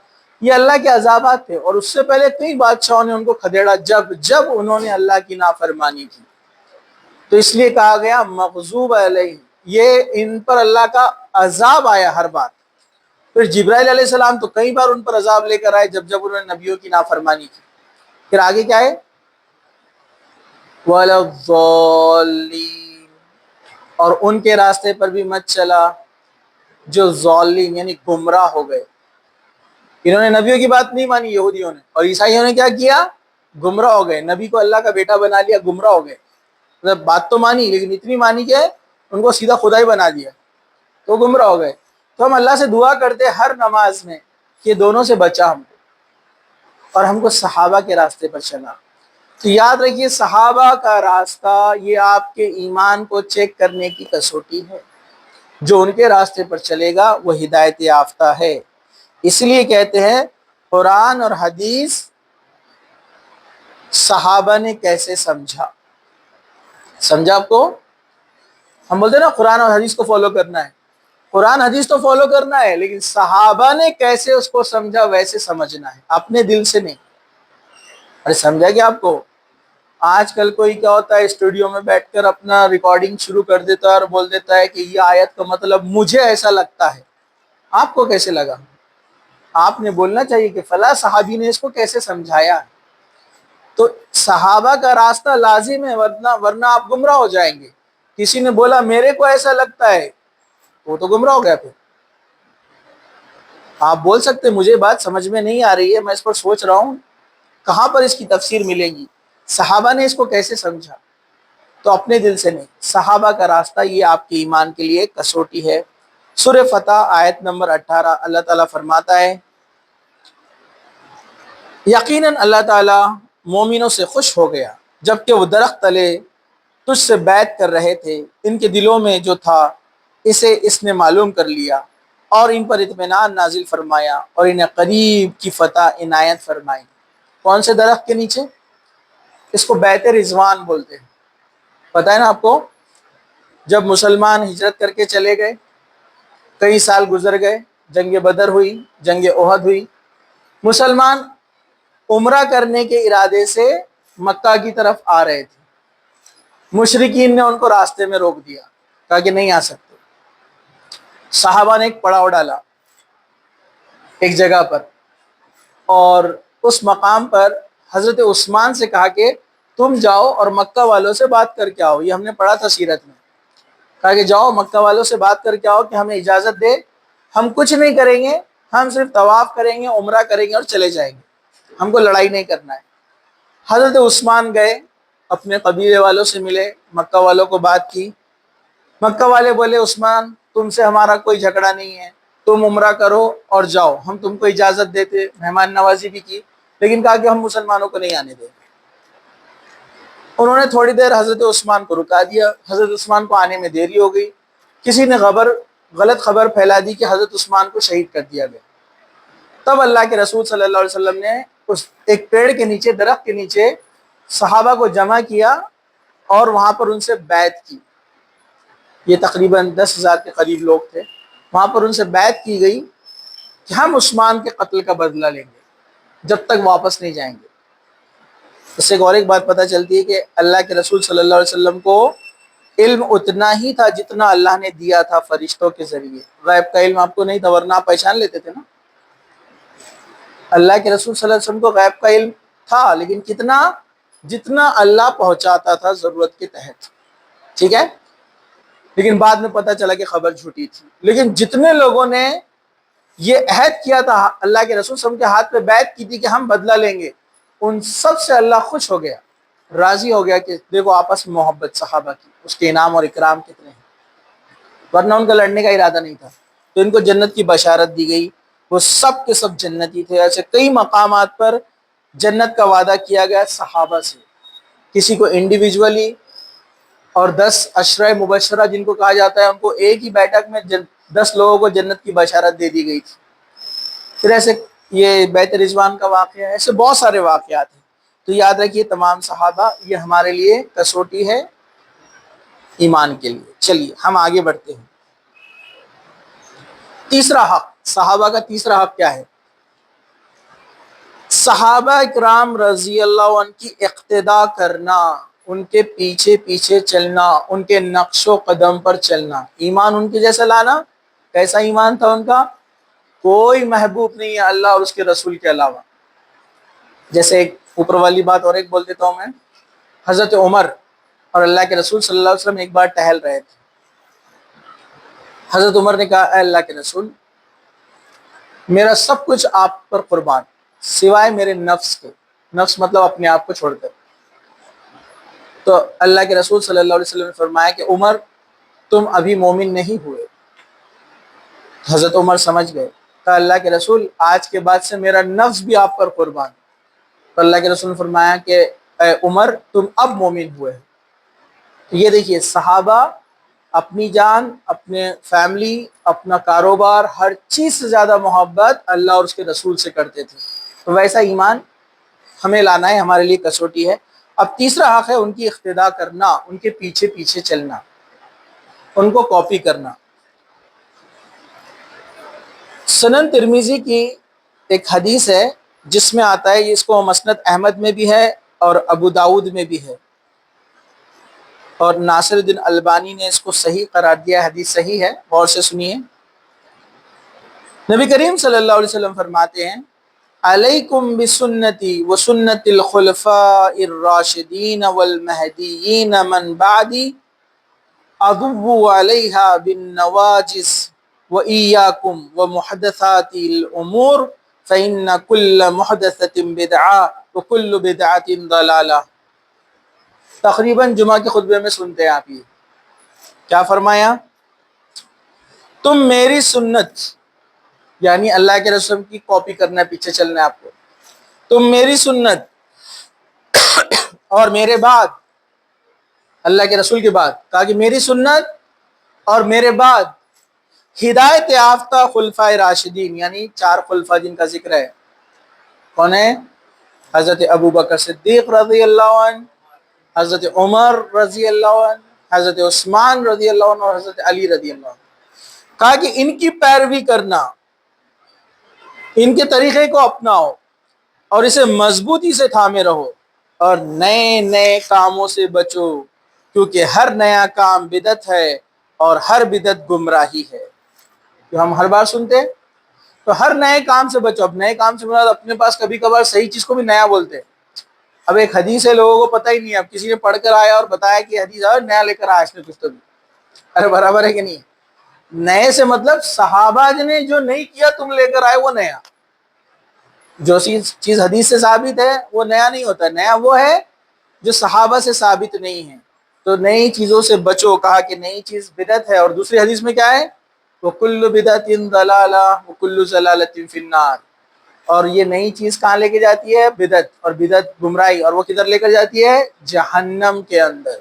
S1: یہ اللہ کے عذابات تھے، اور اس سے پہلے کئی بادشاہوں نے ان کو کھدیڑا جب انہوں نے اللہ کی نافرمانی کی۔ تو اس لیے کہا گیا مغضوب علیہ، یہ ان پر اللہ کا عذاب آیا ہر بار۔ پھر جبرائیل علیہ السلام تو کئی بار ان پر عذاب لے کر آئے جب انہوں نے نبیوں کی نافرمانی کی۔ پھر آگے کیا ہے؟ وَلَا الضَّالِّينَ، اور ان کے راستے پر بھی مت چلا جو ضالین یعنی گمراہ ہو گئے۔ انہوں نے نبیوں کی بات نہیں مانی یہودیوں نے، اور عیسائیوں نے کیا کیا؟ گمراہ ہو گئے، نبی کو اللہ کا بیٹا بنا لیا، گمراہ ہو گئے۔ مطلب بات تو مانی لیکن اتنی مانی کہ ان کو سیدھا خدا ہی بنا دیا، تو گمراہ ہو گئے۔ تو ہم اللہ سے دعا کرتے ہر نماز میں کہ دونوں سے بچا ہم کو، اور ہم کو صحابہ کے راستے پر چلا۔ تو یاد رکھیے صحابہ کا راستہ یہ آپ کے ایمان کو چیک کرنے کی کسوٹی ہے، جو ان کے راستے پر چلے گا وہ ہدایت یافتہ ہے۔ اس لیے کہتے ہیں قرآن اور حدیث صحابہ نے کیسے سمجھا؟ سمجھا آپ کو؟ ہم بولتے ہیں نا قرآن اور حدیث کو فالو کرنا ہے، قرآن حدیث تو فالو کرنا ہے، لیکن صحابہ نے کیسے اس کو سمجھا ویسے سمجھنا ہے، اپنے دل سے نہیں۔ ارے سمجھا کیا آپ کو؟ آج کل کوئی کیا ہوتا ہے اسٹوڈیو میں بیٹھ کر اپنا ریکارڈنگ شروع کر دیتا ہے اور بول دیتا ہے کہ یہ آیت کا مطلب مجھے ایسا لگتا ہے۔ آپ کو کیسے لگا؟ آپ نے بولنا چاہیے کہ فلاں صحابی نے اس کو کیسے سمجھایا۔ تو صحابہ کا راستہ لازم ہے، ورنہ آپ گمراہ ہو جائیں گے۔ کسی نے بولا میرے کو ایسا لگتا ہے، وہ تو گمراہ ہو گیا۔ پھر آپ بول سکتے مجھے بات سمجھ میں نہیں آ رہی ہے، میں اس پر سوچ رہا ہوں کہاں پر اس کی تفسیر ملے گی، صحابہ نے اس کو کیسے سمجھا؟ تو اپنے دل سے نہیں، صحابہ کا راستہ یہ آپ کے ایمان کے لیے کسوٹی ہے۔ سورہ فتح آیت نمبر 18 اللہ تعالیٰ فرماتا ہے یقیناً اللہ تعالیٰ مومنوں سے خوش ہو گیا جبکہ وہ درخت تلے تجھ سے بیعت کر رہے تھے، ان کے دلوں میں جو تھا اسے اس نے معلوم کر لیا، اور ان پر اطمینان نازل فرمایا اور انہیں قریب کی فتح عنایت فرمائی۔ کون سے درخت کے نیچے؟ اس کو بیعت رضوان بولتے ہیں۔ پتہ ہے نا آپ کو، جب مسلمان ہجرت کر کے چلے گئے، کئی سال گزر گئے، جنگ بدر ہوئی، جنگ احد ہوئی، مسلمان عمرہ کرنے کے ارادے سے مکہ کی طرف آ رہے تھے، مشرکین نے ان کو راستے میں روک دیا، کہا کہ نہیں آ سکتے۔ صحابہ نے ایک پڑاؤ ڈالا ایک جگہ پر، اور اس مقام پر حضرت عثمان سے کہا کہ تم جاؤ اور مکہ والوں سے بات کر کے آؤ۔ یہ ہم نے پڑھا تھا سیرت میں، کہا کہ جاؤ مکہ والوں سے بات کر کے آؤ کہ ہمیں اجازت دے، ہم کچھ نہیں کریں گے، ہم صرف طواف کریں گے، عمرہ کریں گے اور چلے جائیں گے، ہم کو لڑائی نہیں کرنا ہے۔ حضرت عثمان گئے، اپنے قبیلے والوں سے ملے، مکہ والوں کو بات کی۔ مکہ والے بولے عثمان تم سے ہمارا کوئی جھگڑا نہیں ہے، تم عمرہ کرو اور جاؤ، ہم تم کو اجازت دیتے، مہمان نوازی بھی کی، لیکن کہا کہ ہم مسلمانوں کو نہیں آنے دیں گے۔ انہوں نے تھوڑی دیر حضرت عثمان کو رکا دیا، حضرت عثمان کو آنے میں دیری ہو گئی، کسی نے غلط خبر پھیلا دی کہ حضرت عثمان کو شہید کر دیا گیا۔ تب اللہ کے رسول صلی اللہ علیہ وسلم نے اس ایک پیڑ کے نیچے، درخت کے نیچے صحابہ کو جمع کیا اور وہاں پر ان سے بیعت کی۔ یہ تقریباً 10,000 کے قریب لوگ تھے۔ وہاں پر ان سے بیعت کی گئی کہ ہم عثمان کے قتل کا بدلہ لیں گے جب تک واپس نہیں جائیں گے۔ اس سے اور ایک بات پتہ چلتی ہے کہ اللہ کے رسول صلی اللہ علیہ وسلم کو علم اتنا ہی تھا جتنا اللہ نے دیا تھا فرشتوں کے ذریعے۔ غیب کا علم آپ کو نہیں تھا، ورنہ آپ پہچان لیتے تھے نا۔ اللہ کے رسول صلی اللہ علیہ وسلم کو غیب کا علم تھا، لیکن کتنا؟ جتنا اللہ پہنچاتا تھا ضرورت کے تحت، ٹھیک ہے؟ لیکن بعد میں پتہ چلا کہ خبر جھوٹی تھی۔ لیکن جتنے لوگوں نے یہ عہد کیا تھا، اللہ کے رسول صلی اللہ علیہ وسلم کے ہاتھ پہ بیعت کی تھی کہ ہم بدلہ لیں گے، ان سب سے اللہ خوش ہو گیا، راضی ہو گیا کہ دیکھو آپس میں محبت صحابہ کی، اس کے انعام اور اکرام کتنے ہیں، ورنہ ان کا لڑنے کا ارادہ نہیں تھا۔ تو ان کو جنت کی بشارت دی گئی، وہ سب کے سب جنتی تھے۔ ایسے کئی مقامات پر جنت کا وعدہ کیا گیا صحابہ سے، کسی کو انڈیویجولی، اور 10 عشرہ مبشرہ جن کو کہا جاتا ہے، ان کو ایک ہی بیٹھک میں 10 لوگوں کو جنت کی بشارت دے دی گئی تھی۔ پھر ایسے یہ بیت رضوان کا واقعہ ہے، ایسے بہت سارے واقعات ہیں۔ تو یاد رکھیے تمام صحابہ، یہ ہمارے لیے کسوٹی ہے ایمان کے لیے۔ چلیے ہم آگے بڑھتے ہیں۔ تیسرا حق، صحابہ کا تیسرا حق کیا ہے؟ صحابہ اکرام رضی اللہ عنہ کی اقتداء کرنا، ان کے پیچھے پیچھے چلنا، ان کے نقش و قدم پر چلنا، ایمان ان کے جیسا لانا۔ کیسا ایمان تھا ان کا؟ کوئی محبوب نہیں ہے اللہ اور اس کے رسول کے علاوہ۔ جیسے ایک اوپر والی بات اور ایک بول دیتا ہوں میں، حضرت عمر اور اللہ کے رسول صلی اللہ علیہ وسلم ایک بار ٹہل رہے تھے۔ حضرت عمر نے کہا اے اللہ کے رسول، میرا سب کچھ آپ پر قربان سوائے میرے نفس کے، نفس مطلب اپنے آپ کو چھوڑ کر۔ تو اللہ کے رسول صلی اللہ علیہ وسلم نے فرمایا کہ عمر تم ابھی مومن نہیں ہوئے۔ حضرت عمر سمجھ گئے، کہا اللہ کے رسول آج کے بعد سے میرا نفس بھی آپ پر قربان۔ تو اللہ کے رسول نے فرمایا کہ اے عمر تم اب مومن ہوئے۔ یہ دیکھیے صحابہ اپنی جان، اپنے فیملی، اپنا کاروبار، ہر چیز سے زیادہ محبت اللہ اور اس کے رسول سے کرتے تھے۔ تو ویسا ایمان ہمیں لانا ہے، ہمارے لیے کسوٹی ہے۔ اب تیسرا حق ہے ان کی اقتداء کرنا، ان کے پیچھے پیچھے چلنا، ان کو کاپی کرنا۔ سنن ترمذی کی ایک حدیث ہے جس میں آتا ہے، اس کو مسند احمد میں بھی ہے اور ابو داؤد میں بھی ہے، اور ناصر الدین البانی نے اس کو صحیح قرار دیا، حدیث صحیح ہے، غور سے سنیے۔ نبی کریم صلی اللہ علیہ وسلم فرماتے ہیں علیکم بسنتی وسنت الخلفاء الراشدین والمہدیین من بعدی عضوا علیہا بالنواجس وإیاکم ومحدثات الامور فإن كل محدثة بدعة وكل بدعة ضلالہ۔ تقریباً جمعہ کے خطبے میں سنتے ہیں آپ، یہ کیا فرمایا؟ تم میری سنت، یعنی اللہ کے رسول کی کاپی کرنا، پیچھے چلنا ہے آپ کو، تم میری سنت اور میرے بعد، اللہ کے رسول کے بعد کہا کہ میری سنت اور میرے بعد ہدایت یافتہ خلفائے راشدین، یعنی 4 خلفاء جن کا ذکر ہے، کون ہے؟ حضرت ابو بکر صدیق رضی اللہ عنہ، حضرت عمر رضی اللہ عنہ، حضرت عثمان رضی اللہ عنہ اور حضرت علی رضی اللہ عنہ۔ کہا کہ ان کی پیروی کرنا، ان کے طریقے کو اپناؤ اور اسے مضبوطی سے تھامے رہو، اور نئے نئے کاموں سے بچو، کیونکہ ہر نیا کام بدعت ہے اور ہر بدعت گمراہی ہے۔ جو ہم ہر بار سنتے ہیں، تو ہر نئے کام سے بچو۔ اب نئے کام سے مراد اپنے پاس کبھی کبھار صحیح چیز کو بھی نیا بولتے ہیں۔ اب ایک حدیث ہے، لوگوں کو پتہ ہی نہیں ہے، اب کسی نے پڑھ کر آیا اور بتایا کہ حدیث ہے، نیا لے کر آیا اس نے کچھ تو بھی، ارے برابر ہے کہ نہیں؟ نئے سے مطلب صحابہ نے جو نہیں کیا تم لے کر آئے وہ نیا۔ جو چیز حدیث سے ثابت ہے وہ نیا نہیں ہوتا، نیا وہ ہے جو صحابہ سے ثابت نہیں ہے۔ تو نئی چیزوں سے بچو، کہا کہ نئی چیز بدعت ہے، اور دوسری حدیث میں کیا ہے؟ وَكُلُّ بِدْعَةٍ ضَلَالَةٍ وَكُلُّ ضَلَالَةٍ فِي النَّارِ۔ اور یہ نئی چیز کہاں لے کے جاتی ہے؟ بدعت، اور بدعت گمراہی، اور وہ کدھر لے کر جاتی ہے؟ جہنم کے اندر۔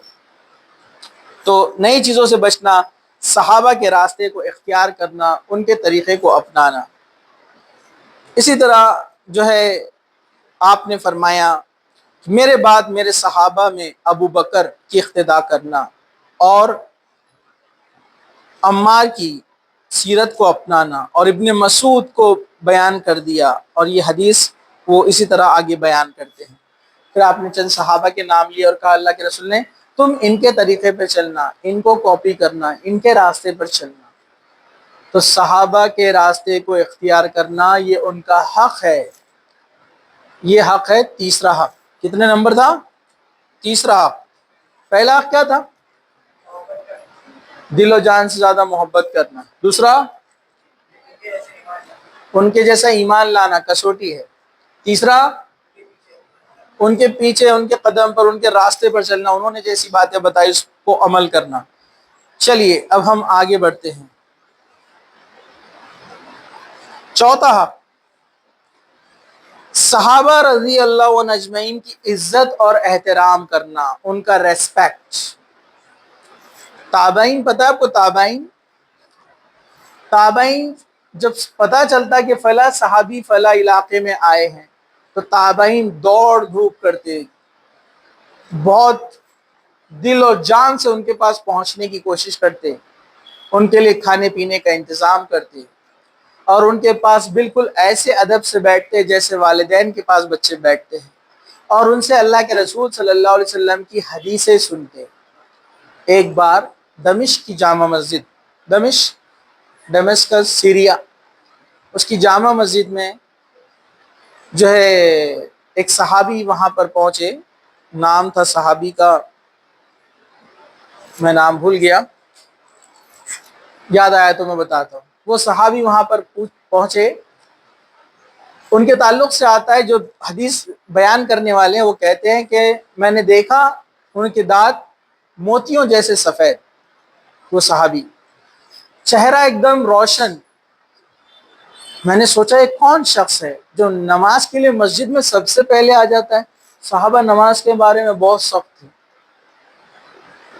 S1: تو نئی چیزوں سے بچنا، صحابہ کے راستے کو اختیار کرنا، ان کے طریقے کو اپنانا۔ اسی طرح جو ہے آپ نے فرمایا میرے بعد میرے صحابہ میں ابو بکر کی اقتداء کرنا، اور عمار کی سیرت کو اپنانا، اور ابن مسعود کو بیان کر دیا، اور یہ حدیث وہ اسی طرح آگے بیان کرتے ہیں۔ پھر آپ نے چند صحابہ کے نام لیے اور کہا اللہ کے رسول نے تم ان کے طریقے پہ چلنا، ان کو کاپی کرنا، ان کے راستے پر چلنا۔ تو صحابہ کے راستے کو اختیار کرنا یہ ان کا حق ہے، یہ حق ہے تیسرا حق۔ کتنے نمبر تھا؟ تیسرا حق۔ پہلا حق کیا تھا؟ دل و جان سے زیادہ محبت کرنا۔ دوسرا ان کے جیسا ایمان لانا، کسوٹی ہے۔ تیسرا ان کے پیچھے، ان کے قدم پر، ان کے راستے پر چلنا، انہوں نے جیسی باتیں بتائی اس کو عمل کرنا۔ چلیے اب ہم آگے بڑھتے ہیں۔ چوتھا حق، صحابہ رضی اللہ عنہ اجمعین کی عزت اور احترام کرنا، ان کا ریسپیکٹ۔ تابعین، پتہ ہے آپ کو تابعین؟ تابعین جب پتہ چلتا کہ فلاں صحابی فلاں علاقے میں آئے ہیں تو تابعین دوڑ دھوپ کرتے، بہت دل اور جان سے ان کے پاس پہنچنے کی کوشش کرتے، ان کے لیے کھانے پینے کا انتظام کرتے، اور ان کے پاس بالکل ایسے ادب سے بیٹھتے جیسے والدین کے پاس بچے بیٹھتے ہیں، اور ان سے اللہ کے رسول صلی اللہ علیہ وسلم کی حدیثیں سنتے۔ ایک بار دمشق کی جامع مسجد، دمشقس سیریا، اس کی جامع مسجد میں جو ہے ایک صحابی وہاں پر پہنچے، نام تھا صحابی کا، میں نام بھول گیا، یاد آیا تو میں بتاتا ہوں۔ وہ صحابی وہاں پر پہنچے، ان کے تعلق سے آتا ہے، جو حدیث بیان کرنے والے ہیں وہ کہتے ہیں کہ میں نے دیکھا ان کے دانت موتیوں جیسے سفید، وہ صحابی، چہرہ ایک دم روشن۔ میں نے سوچا یہ کون شخص ہے جو نماز کے لیے مسجد میں سب سے پہلے آ جاتا ہے؟ صحابہ نماز کے بارے میں بہت سخت تھے،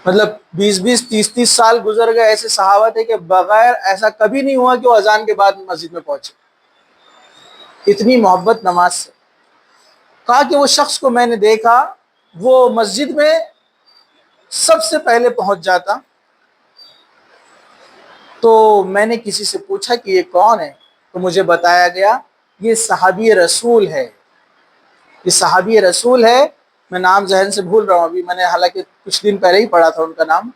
S1: مطلب 20-30 سال گزر گئے، ایسے صحابہ تھے کہ بغیر ایسا کبھی نہیں ہوا کہ وہ اذان کے بعد مسجد میں پہنچے، اتنی محبت نماز سے۔ کہا کہ وہ شخص کو میں نے دیکھا، وہ مسجد میں سب سے پہلے پہنچ جاتا، تو میں نے کسی سے پوچھا کہ یہ کون ہے، تو مجھے بتایا گیا یہ صحابی رسول ہے، یہ صحابی رسول ہے۔ میں نام ذہن سے بھول رہا ہوں ابھی، میں نے حالانکہ کچھ دن پہلے ہی پڑھا تھا ان کا نام،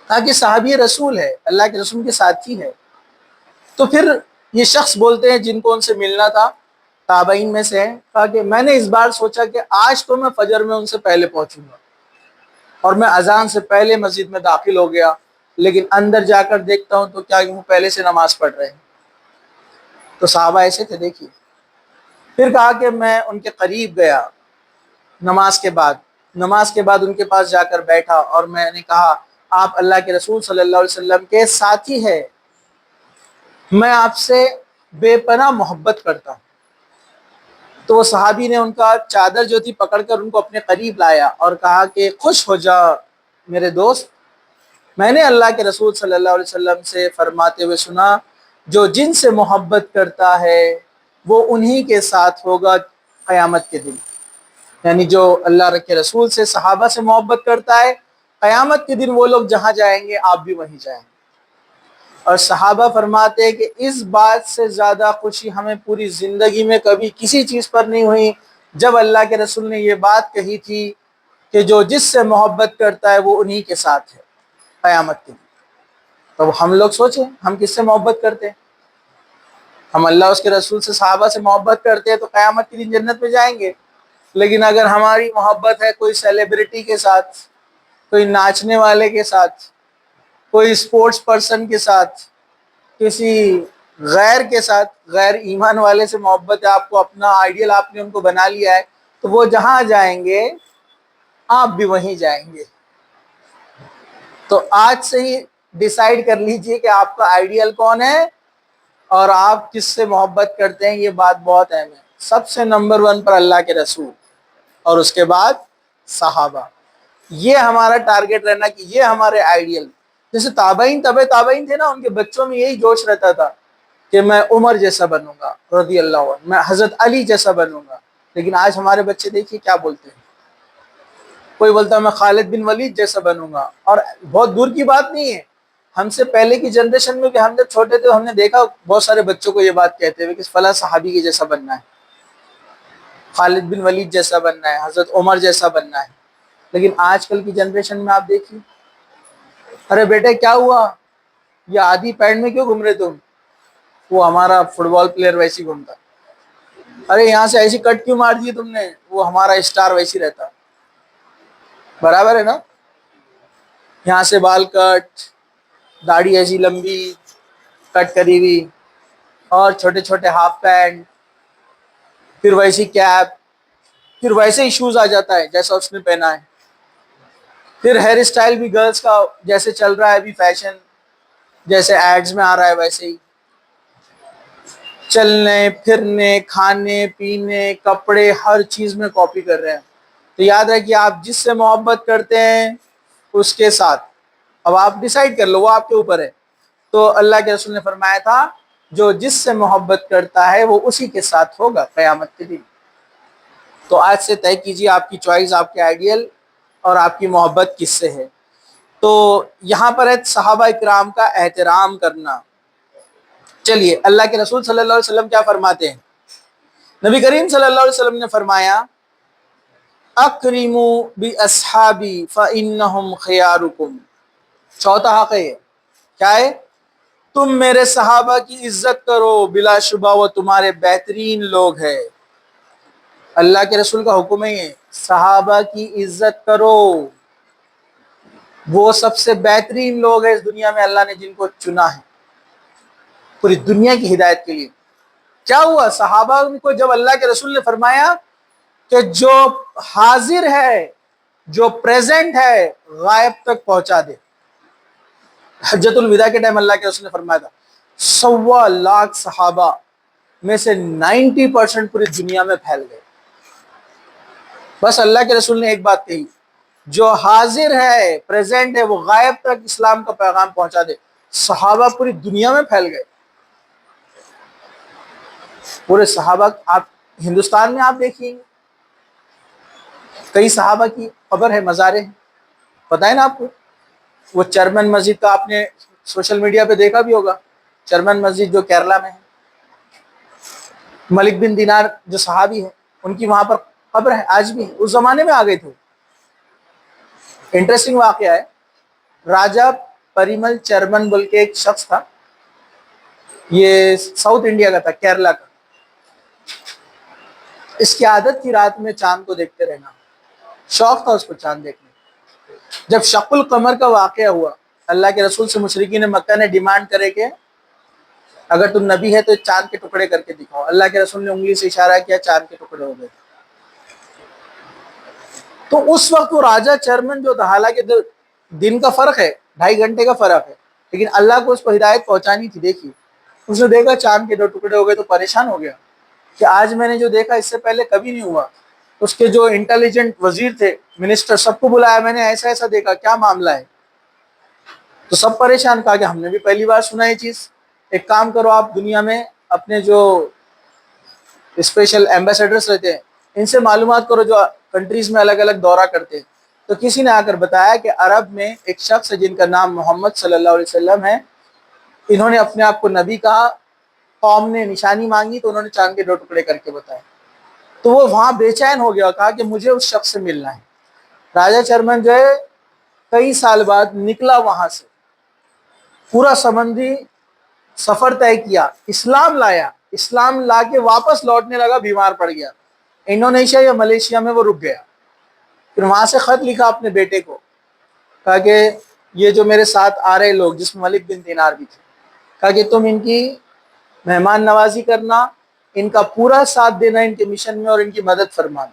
S1: تاکہ صحابی رسول ہے، اللہ کے رسول کے ساتھی ہے۔ تو پھر یہ شخص بولتے ہیں جن کو ان سے ملنا تھا، تابعین میں سے ہے، کہا کہ میں نے اس بار سوچا کہ آج تو میں فجر میں ان سے پہلے پہنچوں گا، اور میں اذان سے پہلے مسجد میں داخل ہو گیا، لیکن اندر جا کر دیکھتا ہوں تو کیا وہ پہلے سے نماز پڑھ رہے ہیں۔ تو صحابہ ایسے تھے، دیکھیے۔ پھر کہا کہ میں ان کے قریب گیا، نماز کے بعد ان کے پاس جا کر بیٹھا، اور میں نے کہا آپ اللہ کے رسول صلی اللہ علیہ وسلم کے ساتھی ہیں، میں آپ سے بے پناہ محبت کرتا ہوں۔ تو وہ صحابی نے ان کا چادر جو تھی پکڑ کر ان کو اپنے قریب لایا اور کہا کہ خوش ہو جا میرے دوست، میں نے اللہ کے رسول صلی اللہ علیہ وسلم سے فرماتے ہوئے سنا جو جن سے محبت کرتا ہے وہ انہی کے ساتھ ہوگا قیامت کے دن۔ یعنی جو اللہ کے رسول سے، صحابہ سے محبت کرتا ہے، قیامت کے دن وہ لوگ جہاں جائیں گے آپ بھی وہیں جائیں گے۔ اور صحابہ فرماتے ہیں کہ اس بات سے زیادہ خوشی ہمیں پوری زندگی میں کبھی کسی چیز پر نہیں ہوئی جب اللہ کے رسول نے یہ بات کہی تھی کہ جو جس سے محبت کرتا ہے وہ انہی کے ساتھ ہے قیامت کے دن۔ تو ہم لوگ سوچیں ہم کس سے محبت کرتے ہیں؟ ہم اللہ اس کے رسول سے، صحابہ سے محبت کرتے ہیں تو قیامت کے دن جنت میں جائیں گے۔ لیکن اگر ہماری محبت ہے کوئی سیلیبریٹی کے ساتھ، کوئی ناچنے والے کے ساتھ، کوئی اسپورٹس پرسن کے ساتھ، کسی غیر کے ساتھ، غیر ایمان والے سے محبت ہے، آپ کو اپنا آئیڈیل آپ نے ان کو بنا لیا ہے، تو وہ جہاں جائیں گے آپ بھی وہیں جائیں گے۔ تو آج سے ہی ڈیسائیڈ کر لیجئے کہ آپ کا آئیڈیل کون ہے اور آپ کس سے محبت کرتے ہیں. یہ بات بہت اہم ہے. سب سے نمبر 1 پر اللہ کے رسول اور اس کے بعد صحابہ. یہ ہمارا ٹارگٹ رہنا کہ یہ ہمارے آئیڈیل. جیسے تابعین تابعین تھے نا، ان کے بچوں میں یہی جوش رہتا تھا کہ میں عمر جیسا بنوں گا رضی اللہ عنہ، میں حضرت علی جیسا بنوں گا. لیکن آج ہمارے بچے دیکھیے کیا بولتے ہیں. کوئی بولتا ہے میں خالد بن ولید جیسا بنوں گا. اور بہت دور کی بات نہیں ہے، ہم سے پہلے کی جنریشن میں بھی ہم جب چھوٹے تھے ہم نے دیکھا بہت سارے بچوں کو یہ بات کہتے ہوئے کہ فلاں صحابی کے جیسا بننا ہے، خالد بن ولید جیسا بننا ہے، حضرت عمر جیسا بننا ہے. لیکن آج کل کی جنریشن میں آپ دیکھیے، ارے بیٹے کیا ہوا، یہ آدھی پینٹ میں کیوں گھوم رہے تم؟ وہ ہمارا فٹ بال پلیئر ویسی گھومتا. ارے یہاں سے ایسی کٹ کیوں مار دی تم نے؟ وہ ہمارا اسٹار ویسی رہتا. برابر ہے نا؟ یہاں سے بال کٹ، داڑھی ایسی لمبی کٹ کری ہوئی، اور چھوٹے چھوٹے ہاف پینٹ، پھر ویسی کیپ، پھر ویسے ہی شوز آ جاتا ہے جیسا اس نے پہنا ہے. پھر ہیئر اسٹائل بھی گرلز کا جیسے چل رہا ہے ابھی فیشن، جیسے ایڈز میں آ رہا ہے ویسے ہی. چلنے پھرنے، کھانے پینے، کپڑے، ہر چیز میں کاپی کر رہے ہیں. تو یاد رکھیے آپ جس سے محبت کرتے ہیں اس کے ساتھ، اب آپ ڈیسائیڈ کر لو، وہ آپ کے اوپر ہے. تو اللہ کے رسول نے فرمایا تھا جو جس سے محبت کرتا ہے وہ اسی کے ساتھ ہوگا قیامت کے دن. تو آج سے طے کیجیے آپ کی چوائس، آپ کے آئیڈیل اور آپ کی محبت کس سے ہے. تو یہاں پر ہے صحابہ اکرام کا احترام کرنا. چلیے اللہ کے رسول صلی اللہ علیہ وسلم کیا فرماتے ہیں؟ نبی کریم صلی اللہ علیہ وسلم نے فرمایا اکرموا باصحابی فانہم خیارکم. چوتھا حق ہے کیا ہے؟ تم میرے صحابہ کی عزت کرو، بلا شبہ وہ تمہارے بہترین لوگ ہیں. اللہ کے رسول کا حکم ہے صحابہ کی عزت کرو، وہ سب سے بہترین لوگ ہیں اس دنیا میں اللہ نے جن کو چنا ہے پوری دنیا کی ہدایت کے لیے. کیا ہوا صحابہ کو جب اللہ کے رسول نے فرمایا کہ جو حاضر ہے، جو پریزنٹ ہے، غائب تک پہنچا دے. حجت الوداع کے ٹائم اللہ کے رسول نے فرمایا تھا 125,000 صحابہ میں سے 90% پوری دنیا میں پھیل گئے. بس اللہ کے رسول نے ایک بات کہی، جو حاضر ہے، پریزنٹ ہے، وہ غائب تک اسلام کا پیغام پہنچا دے. صحابہ پوری دنیا میں پھیل گئے. پورے صحابہ آپ ہندوستان میں آپ دیکھیں گے کئی صحابہ کی قبر ہے، مزاریں ہیں. پتہ ہے نا آپ کو؟ وہ چرمن مسجد کا آپ نے سوشل میڈیا پہ دیکھا بھی ہوگا، چرمن مسجد جو کیرلا میں ہے. ملک بن دینار جو صحابی ہیں ان کی وہاں پر قبر ہے آج بھی. اس زمانے میں آ گئے تھے. انٹرسٹنگ واقعہ ہے، راجہ پریمل چرمن بول کے ایک شخص تھا، یہ ساؤتھ انڈیا کا تھا، کیرلا کا. اس کی عادت تھی رات میں چاند کو دیکھتے رہنا، شوق تھا اس کو چاند دیکھنے. جب شق القمر کا واقعہ ہوا، اللہ کے رسول سے مشرکین مکہ نے ڈیمانڈ کرے کہ اگر تم نبی ہے تو چاند کے ٹکڑے کر کے دکھاؤ. اللہ کے رسول نے انگلی سے اشارہ کیا، چاند کے ٹکڑے ہو گئے. تو اس وقت وہ راجہ چرمن جو تھا، حالانکہ دن کا فرق ہے، 2.5 گھنٹے کا فرق ہے، لیکن اللہ کو اس کو ہدایت پہنچانی تھی. دیکھیے اس نے دیکھا چاند کے 2 ٹکڑے ہو گئے تو پریشان ہو گیا کہ آج میں نے جو دیکھا اس سے پہلے کبھی نہیں ہوا. اس کے جو انٹیلیجنٹ وزیر تھے، منسٹر، سب کو بلایا، میں نے ایسا ایسا دیکھا، کیا معاملہ ہے؟ تو سب پریشان. کہا کہ ہم نے بھی پہلی بار سنا یہ چیز. ایک کام کرو آپ دنیا میں اپنے جو اسپیشل ایمبیسیڈرز رہتے ہیں ان سے معلومات کرو جو کنٹریز میں الگ الگ دورہ کرتے ہیں. تو کسی نے آ کر بتایا کہ عرب میں ایک شخص ہے جن کا نام محمد صلی اللہ علیہ وسلم ہے، انہوں نے اپنے آپ کو نبی کہا، قوم نے نشانی مانگی تو انہوں نے چاند کے 2 ٹکڑے کر کے بتایا. تو وہ وہاں بے چین ہو گیا، کہا کہ مجھے اس شخص سے ملنا ہے. راجہ چرمن جو ہے کئی سال بعد نکلا وہاں سے، پورا سمندری سفر طے کیا، اسلام لایا، اسلام لا کے واپس لوٹنے لگا، بیمار پڑ گیا. انڈونیشیا یا ملیشیا میں وہ رک گیا. پھر وہاں سے خط لکھا اپنے بیٹے کو، کہا کہ یہ جو میرے ساتھ آ رہے لوگ جس میں ملک بن دینار بھی تھے، کہا کہ تم ان کی مہمان نوازی کرنا، ان کا پورا ساتھ دینا ان کے مشن میں اور ان کی مدد فرمانا.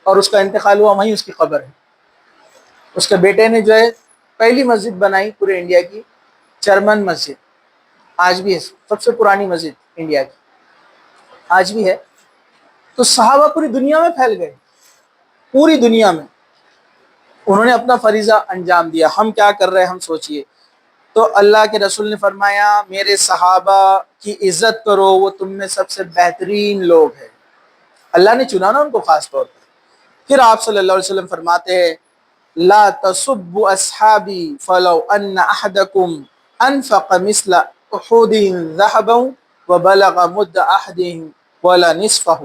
S1: اور اس کا انتقال ہوا، وہیں اس کی قبر ہے. اس کے بیٹے نے جو ہے پہلی مسجد بنائی پورے انڈیا کی، جرمن مسجد آج بھی ہے، سب سے پرانی مسجد انڈیا کی آج بھی ہے۔ تو صحابہ پوری دنیا میں پھیل گئے، پوری دنیا میں انہوں نے اپنا فریضہ انجام دیا۔ ہم کیا کر رہے ہیں ہم سوچئے۔ تو اللہ کے رسول نے فرمایا میرے صحابہ کی عزت کرو، وہ تم میں سب سے بہترین لوگ ہیں۔ اللہ نے چنا نا ان کو خاص طور پر۔ پھر آپ صلی اللہ علیہ وسلم فرماتے ہیں لا تسبوا اصحابی فلو ان احدکم انفق مثل احد ذهبا وبلغ مد احدهم ولا نصفه۔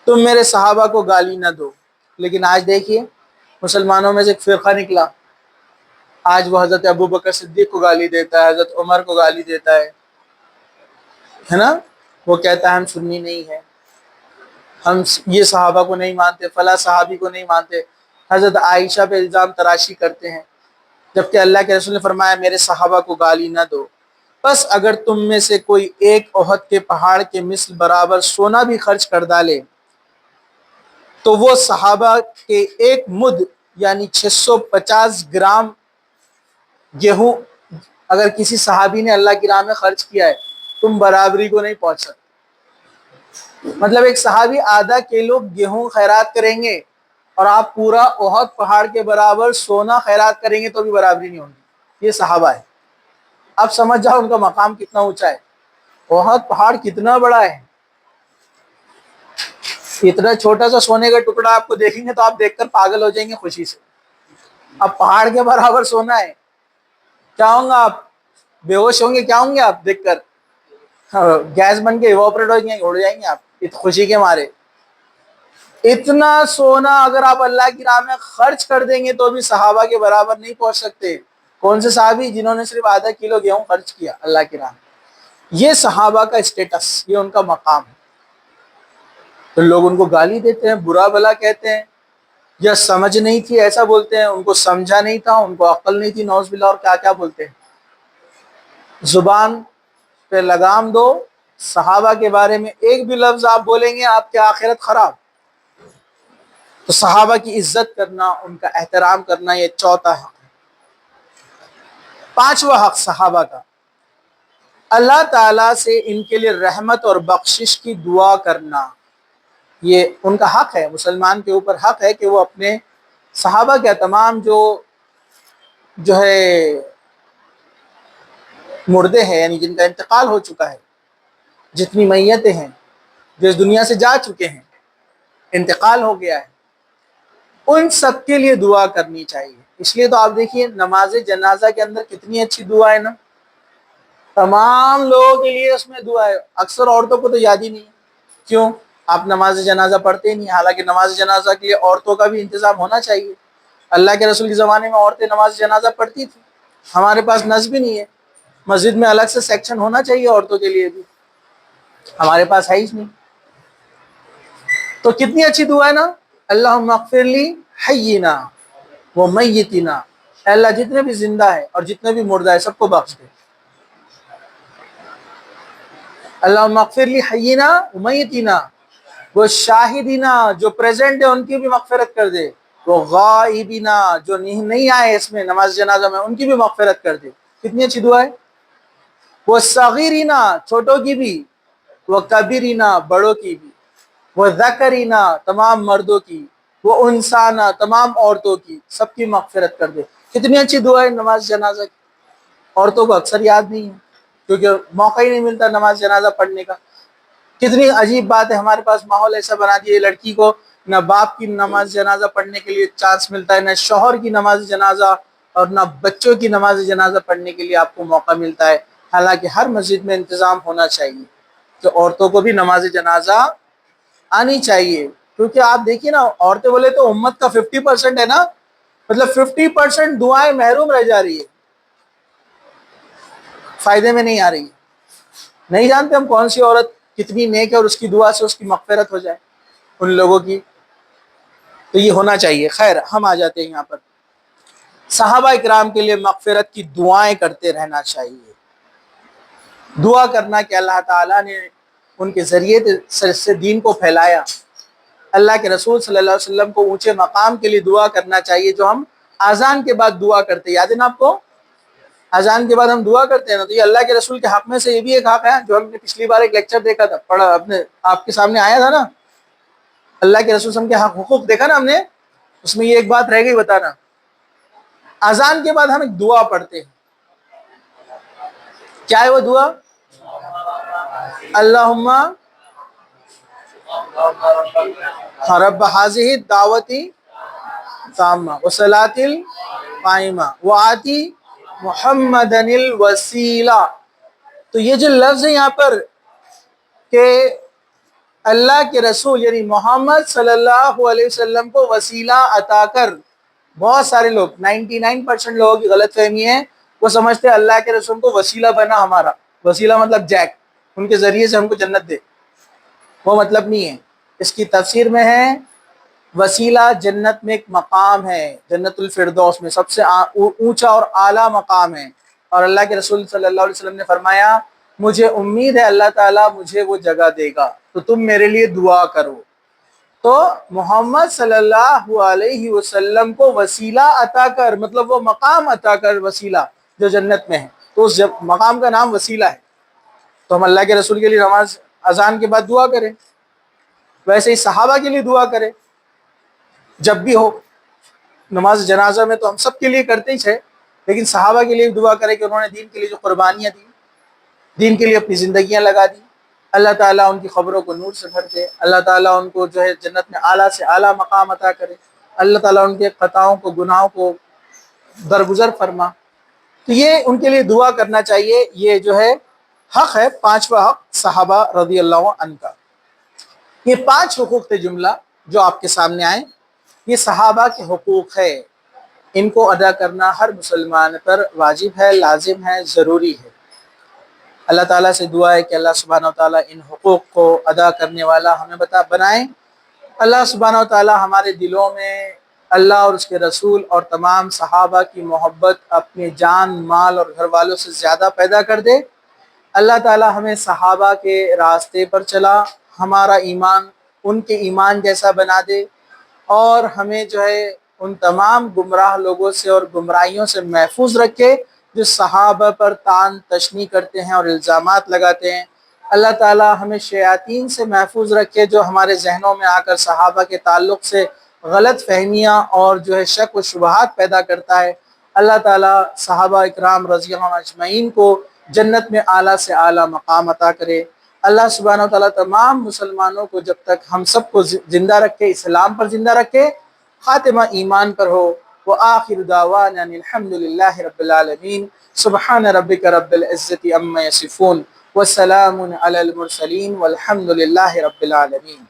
S1: تم میرے صحابہ کو گالی نہ دو، لیکن آج دیکھیے مسلمانوں میں سے ایک فرقہ نکلا، آج وہ حضرت ابو بکر صدیق کو گالی دیتا ہے، حضرت عمر کو گالی دیتا ہے نا۔ وہ کہتا ہے ہم سنی نہیں ہیں، ہم یہ صحابہ کو نہیں مانتے، فلاں صحابی کو نہیں مانتے، حضرت عائشہ پہ الزام تراشی کرتے ہیں، جبکہ اللہ کے رسول نے فرمایا میرے صحابہ کو گالی نہ دو۔ بس اگر تم میں سے کوئی ایک احد کے پہاڑ کے مثل برابر سونا بھی خرچ کر ڈالے تو وہ صحابہ کے ایک مد یعنی 650 گرام گیہوں اگر کسی صحابی نے اللہ کی راہ میں خرچ کیا ہے تم برابری کو نہیں پہنچ سکتے۔ مطلب ایک صحابی آدھا کلو گیہوں خیرات کریں گے اور آپ پورا احد پہاڑ کے برابر سونا خیرات کریں گے تو بھی برابری نہیں ہوگی۔ یہ صحابہ ہے، اب سمجھ جاؤ ان کا مقام کتنا اونچا ہے۔ احد پہاڑ کتنا بڑا ہے، اتنا چھوٹا سا سونے کا ٹکڑا آپ کو دیکھیں گے تو آپ دیکھ کر پاگل ہو جائیں گے خوشی سے، اب پہاڑ کے برابر سونا ہے، کیا ہوں گا آپ؟ بے ہوش ہوں گے، کیا ہوں گے آپ دیکھ کر؟ گیس بن کے ایواپریٹ ہو جائیں گے آپ خوشی کے مارے۔ اتنا سونا اگر آپ اللہ کی راہ میں خرچ کر دیں گے تو بھی صحابہ کے برابر نہیں پہنچ سکتے۔ کون سے صحابی؟ جنہوں نے صرف آدھا کلو گیہوں خرچ کیا اللہ کی راہ میں۔ یہ صحابہ کا اسٹیٹس، یہ ان کا مقام ہے۔ تو لوگ ان کو گالی دیتے ہیں، برا بھلا کہتے ہیں، یا سمجھ نہیں تھی ایسا بولتے ہیں، ان کو سمجھا نہیں تھا، ان کو عقل نہیں تھی، نعوذ باللہ، اور کیا کیا بولتے ہیں۔ زبان پہ لگام دو، صحابہ کے بارے میں ایک بھی لفظ آپ بولیں گے آپ کی آخرت خراب۔ تو صحابہ کی عزت کرنا، ان کا احترام کرنا، یہ چوتھا حق ہے۔ پانچواں حق صحابہ کا، اللہ تعالیٰ سے ان کے لیے رحمت اور بخشش کی دعا کرنا۔ یہ ان کا حق ہے، مسلمان کے اوپر حق ہے کہ وہ اپنے صحابہ کے تمام جو ہے مردے ہیں، یعنی جن کا انتقال ہو چکا ہے، جتنی میتیں ہیں جو اس دنیا سے جا چکے ہیں، انتقال ہو گیا ہے، ان سب کے لیے دعا کرنی چاہیے۔ اس لیے تو آپ دیکھیے نماز جنازہ کے اندر کتنی اچھی دعا ہے نا، تمام لوگوں کے لیے اس میں دعا ہے۔ اکثر عورتوں کو تو یاد ہی نہیں ہے، کیوں؟ آپ نماز جنازہ پڑھتے ہی نہیں، حالانکہ نماز جنازہ کے لیے عورتوں کا بھی انتظام ہونا چاہیے۔ اللہ کے رسول کے زمانے میں عورتیں نماز جنازہ پڑھتی تھیں، ہمارے پاس نصب بھی نہیں ہے، مسجد میں الگ سے سیکشن ہونا چاہیے عورتوں کے لیے بھی، ہمارے پاس ہے ہی نہیں۔ تو کتنی اچھی دعا ہے نا، اللہم اغفر لی حینا و میتنا، اے اللہ جتنے بھی زندہ ہے اور جتنے بھی مردہ ہے سب کو بخش دے۔ اللہم اغفر لی حینا و میتنا، وہ شاہدینا جو پریزنٹ ہے ان کی بھی مغفرت کر دے، وہ غائبینا جو نہیں آئے اس میں نماز جنازہ میں ان کی بھی مغفرت کر دے۔ کتنی اچھی دعا ہے۔ وہ صغیرینا چھوٹوں کی بھی، وہ کبیرینا بڑوں کی بھی، وہ ذکرینا تمام مردوں کی، وہ انسانا تمام عورتوں کی، سب کی مغفرت کر دے۔ کتنی اچھی دعا ہے نماز جنازہ کی۔ عورتوں کو اکثر یاد نہیں ہے کیونکہ موقع ہی نہیں ملتا نماز جنازہ پڑھنے کا۔ کتنی عجیب بات ہے، ہمارے پاس ماحول ایسا بنا دیا لڑکی کو نہ باپ کی نماز جنازہ پڑھنے کے لیے چانس ملتا ہے، نہ شوہر کی نماز جنازہ، اور نہ بچوں کی نماز جنازہ پڑھنے کے لیے آپ کو موقع ملتا ہے۔ حالانکہ ہر مسجد میں انتظام ہونا چاہیے کہ عورتوں کو بھی نماز جنازہ آنی چاہیے، کیونکہ آپ دیکھیے نا عورتیں بولے تو امت کا 50% ہے نا، مطلب 50% دعائیں محروم رہ جا رہی ہے، فائدے میں نہیں آ رہی ہے۔ نہیں جانتے ہم کون سی عورت کتنی نیک ہے اور اس کی دعا سے اس کی مغفرت ہو جائے ان لوگوں کی، تو یہ ہونا چاہیے۔ خیر ہم آ جاتے ہیں یہاں پر، صحابہ اکرام کے لیے مغفرت کی دعائیں کرتے رہنا چاہیے۔ دعا کرنا کہ اللہ تعالیٰ نے ان کے ذریعے سے دین کو پھیلایا، اللہ کے رسول صلی اللہ علیہ وسلم کو اونچے مقام کے لیے دعا کرنا چاہیے، جو ہم اذان کے بعد دعا کرتے، یاد ہے نا آپ کو؟ اذان کے بعد ہم دعا کرتے ہیں نا، تو یہ اللہ کے رسول کے حق میں سے یہ بھی ایک حق ہے جو ہم نے پچھلی بار ایک لیکچر دیکھا تھا، پڑھا اپنے آپ کے سامنے آیا تھا نا، اللہ کے رسول صلی اللہ علیہ وسلم کے حق حقوق دیکھا نا ہم نے، اس میں یہ ایک بات رہ گئی بتانا۔ اذان کے بعد ہم ایک دعا پڑھتے ہیں، کیا ہے وہ دعا؟ اللہم رب هذه الدعوة التامة والصلاة القائمة وآتی محمد الوسیلہ۔ تو یہ جو لفظ ہے یہاں پر کہ اللہ کے رسول یعنی محمد صلی اللہ علیہ وسلم کو وسیلہ عطا کر، بہت سارے لوگ 99% لوگوں کی غلط فہمی ہے، وہ سمجھتے ہیں اللہ کے رسول کو وسیلہ بنا ہمارا، وسیلہ مطلب جیک، ان کے ذریعے سے ہم کو جنت دے، وہ مطلب نہیں ہے۔ اس کی تفسیر میں ہے وسیلہ جنت میں ایک مقام ہے، جنت الفردوس میں سب سے اونچا اور اعلیٰ مقام ہے، اور اللہ کے رسول صلی اللہ علیہ وسلم نے فرمایا مجھے امید ہے اللہ تعالیٰ مجھے وہ جگہ دے گا، تو تم میرے لیے دعا کرو۔ تو محمد صلی اللہ علیہ وسلم کو وسیلہ عطا کر، مطلب وہ مقام عطا کر، وسیلہ جو جنت میں ہے، تو اس مقام کا نام وسیلہ ہے۔ تو ہم اللہ کے رسول کے لیے نماز اذان کے بعد دعا کریں، ویسے ہی صحابہ کے لیے دعا کریں جب بھی ہو۔ نماز جنازہ میں تو ہم سب کے لیے کرتے ہی تھے، لیکن صحابہ کے لیے دعا کریں کہ انہوں نے دین کے لیے جو قربانیاں دی، دین کے لیے اپنی زندگیاں لگا دی، اللہ تعالیٰ ان کی خبروں کو نور سے بھر دے، اللہ تعالیٰ ان کو جو ہے جنت میں اعلیٰ سے اعلیٰ مقام عطا کرے، اللہ تعالیٰ ان کے خطاؤں کو گناہوں کو درگزر فرما۔ تو یہ ان کے لیے دعا کرنا چاہیے، یہ جو ہے حق ہے، پانچواں حق صحابہ رضی اللہ عنہ کا۔ یہ 5 حقوق تھے جملہ جو آپ کے سامنے آئے، یہ صحابہ کے حقوق ہے، ان کو ادا کرنا ہر مسلمان پر واجب ہے، لازم ہے، ضروری ہے۔ اللہ تعالیٰ سے دعا ہے کہ اللہ سبحانہ وتعالیٰ ان حقوق کو ادا کرنے والا ہمیں بنائیں۔ اللہ سبحانہ وتعالیٰ ہمارے دلوں میں اللہ اور اس کے رسول اور تمام صحابہ کی محبت اپنی جان، مال اور گھر والوں سے زیادہ پیدا کر دے۔ اللہ تعالیٰ ہمیں صحابہ کے راستے پر چلا، ہمارا ایمان ان کے ایمان جیسا بنا دے، اور ہمیں جو ہے ان تمام گمراہ لوگوں سے اور گمراہیوں سے محفوظ رکھے جو صحابہ پر طعن تشنیع کرتے ہیں اور الزامات لگاتے ہیں۔ اللہ تعالیٰ ہمیں شیاطین سے محفوظ رکھے جو ہمارے ذہنوں میں آ کر صحابہ کے تعلق سے غلط فہمیاں اور جو ہے شک و شبہات پیدا کرتا ہے۔ اللہ تعالیٰ صحابہ اکرام رضی اللہ عنہم اجمعین کو جنت میں اعلیٰ سے اعلیٰ مقام عطا کرے۔ اللہ سبحانہ وتعالیٰ تمام مسلمانوں کو جب تک ہم سب کو زندہ رکھے، اسلام پر زندہ رکھے، خاتمہ ایمان پر ہو۔ وآخر دعوانا الحمد للہ رب العالمین، سبحان ربک رب العزت عما یصفون، وسلام علی المرسلین والحمد للہ رب العالمین۔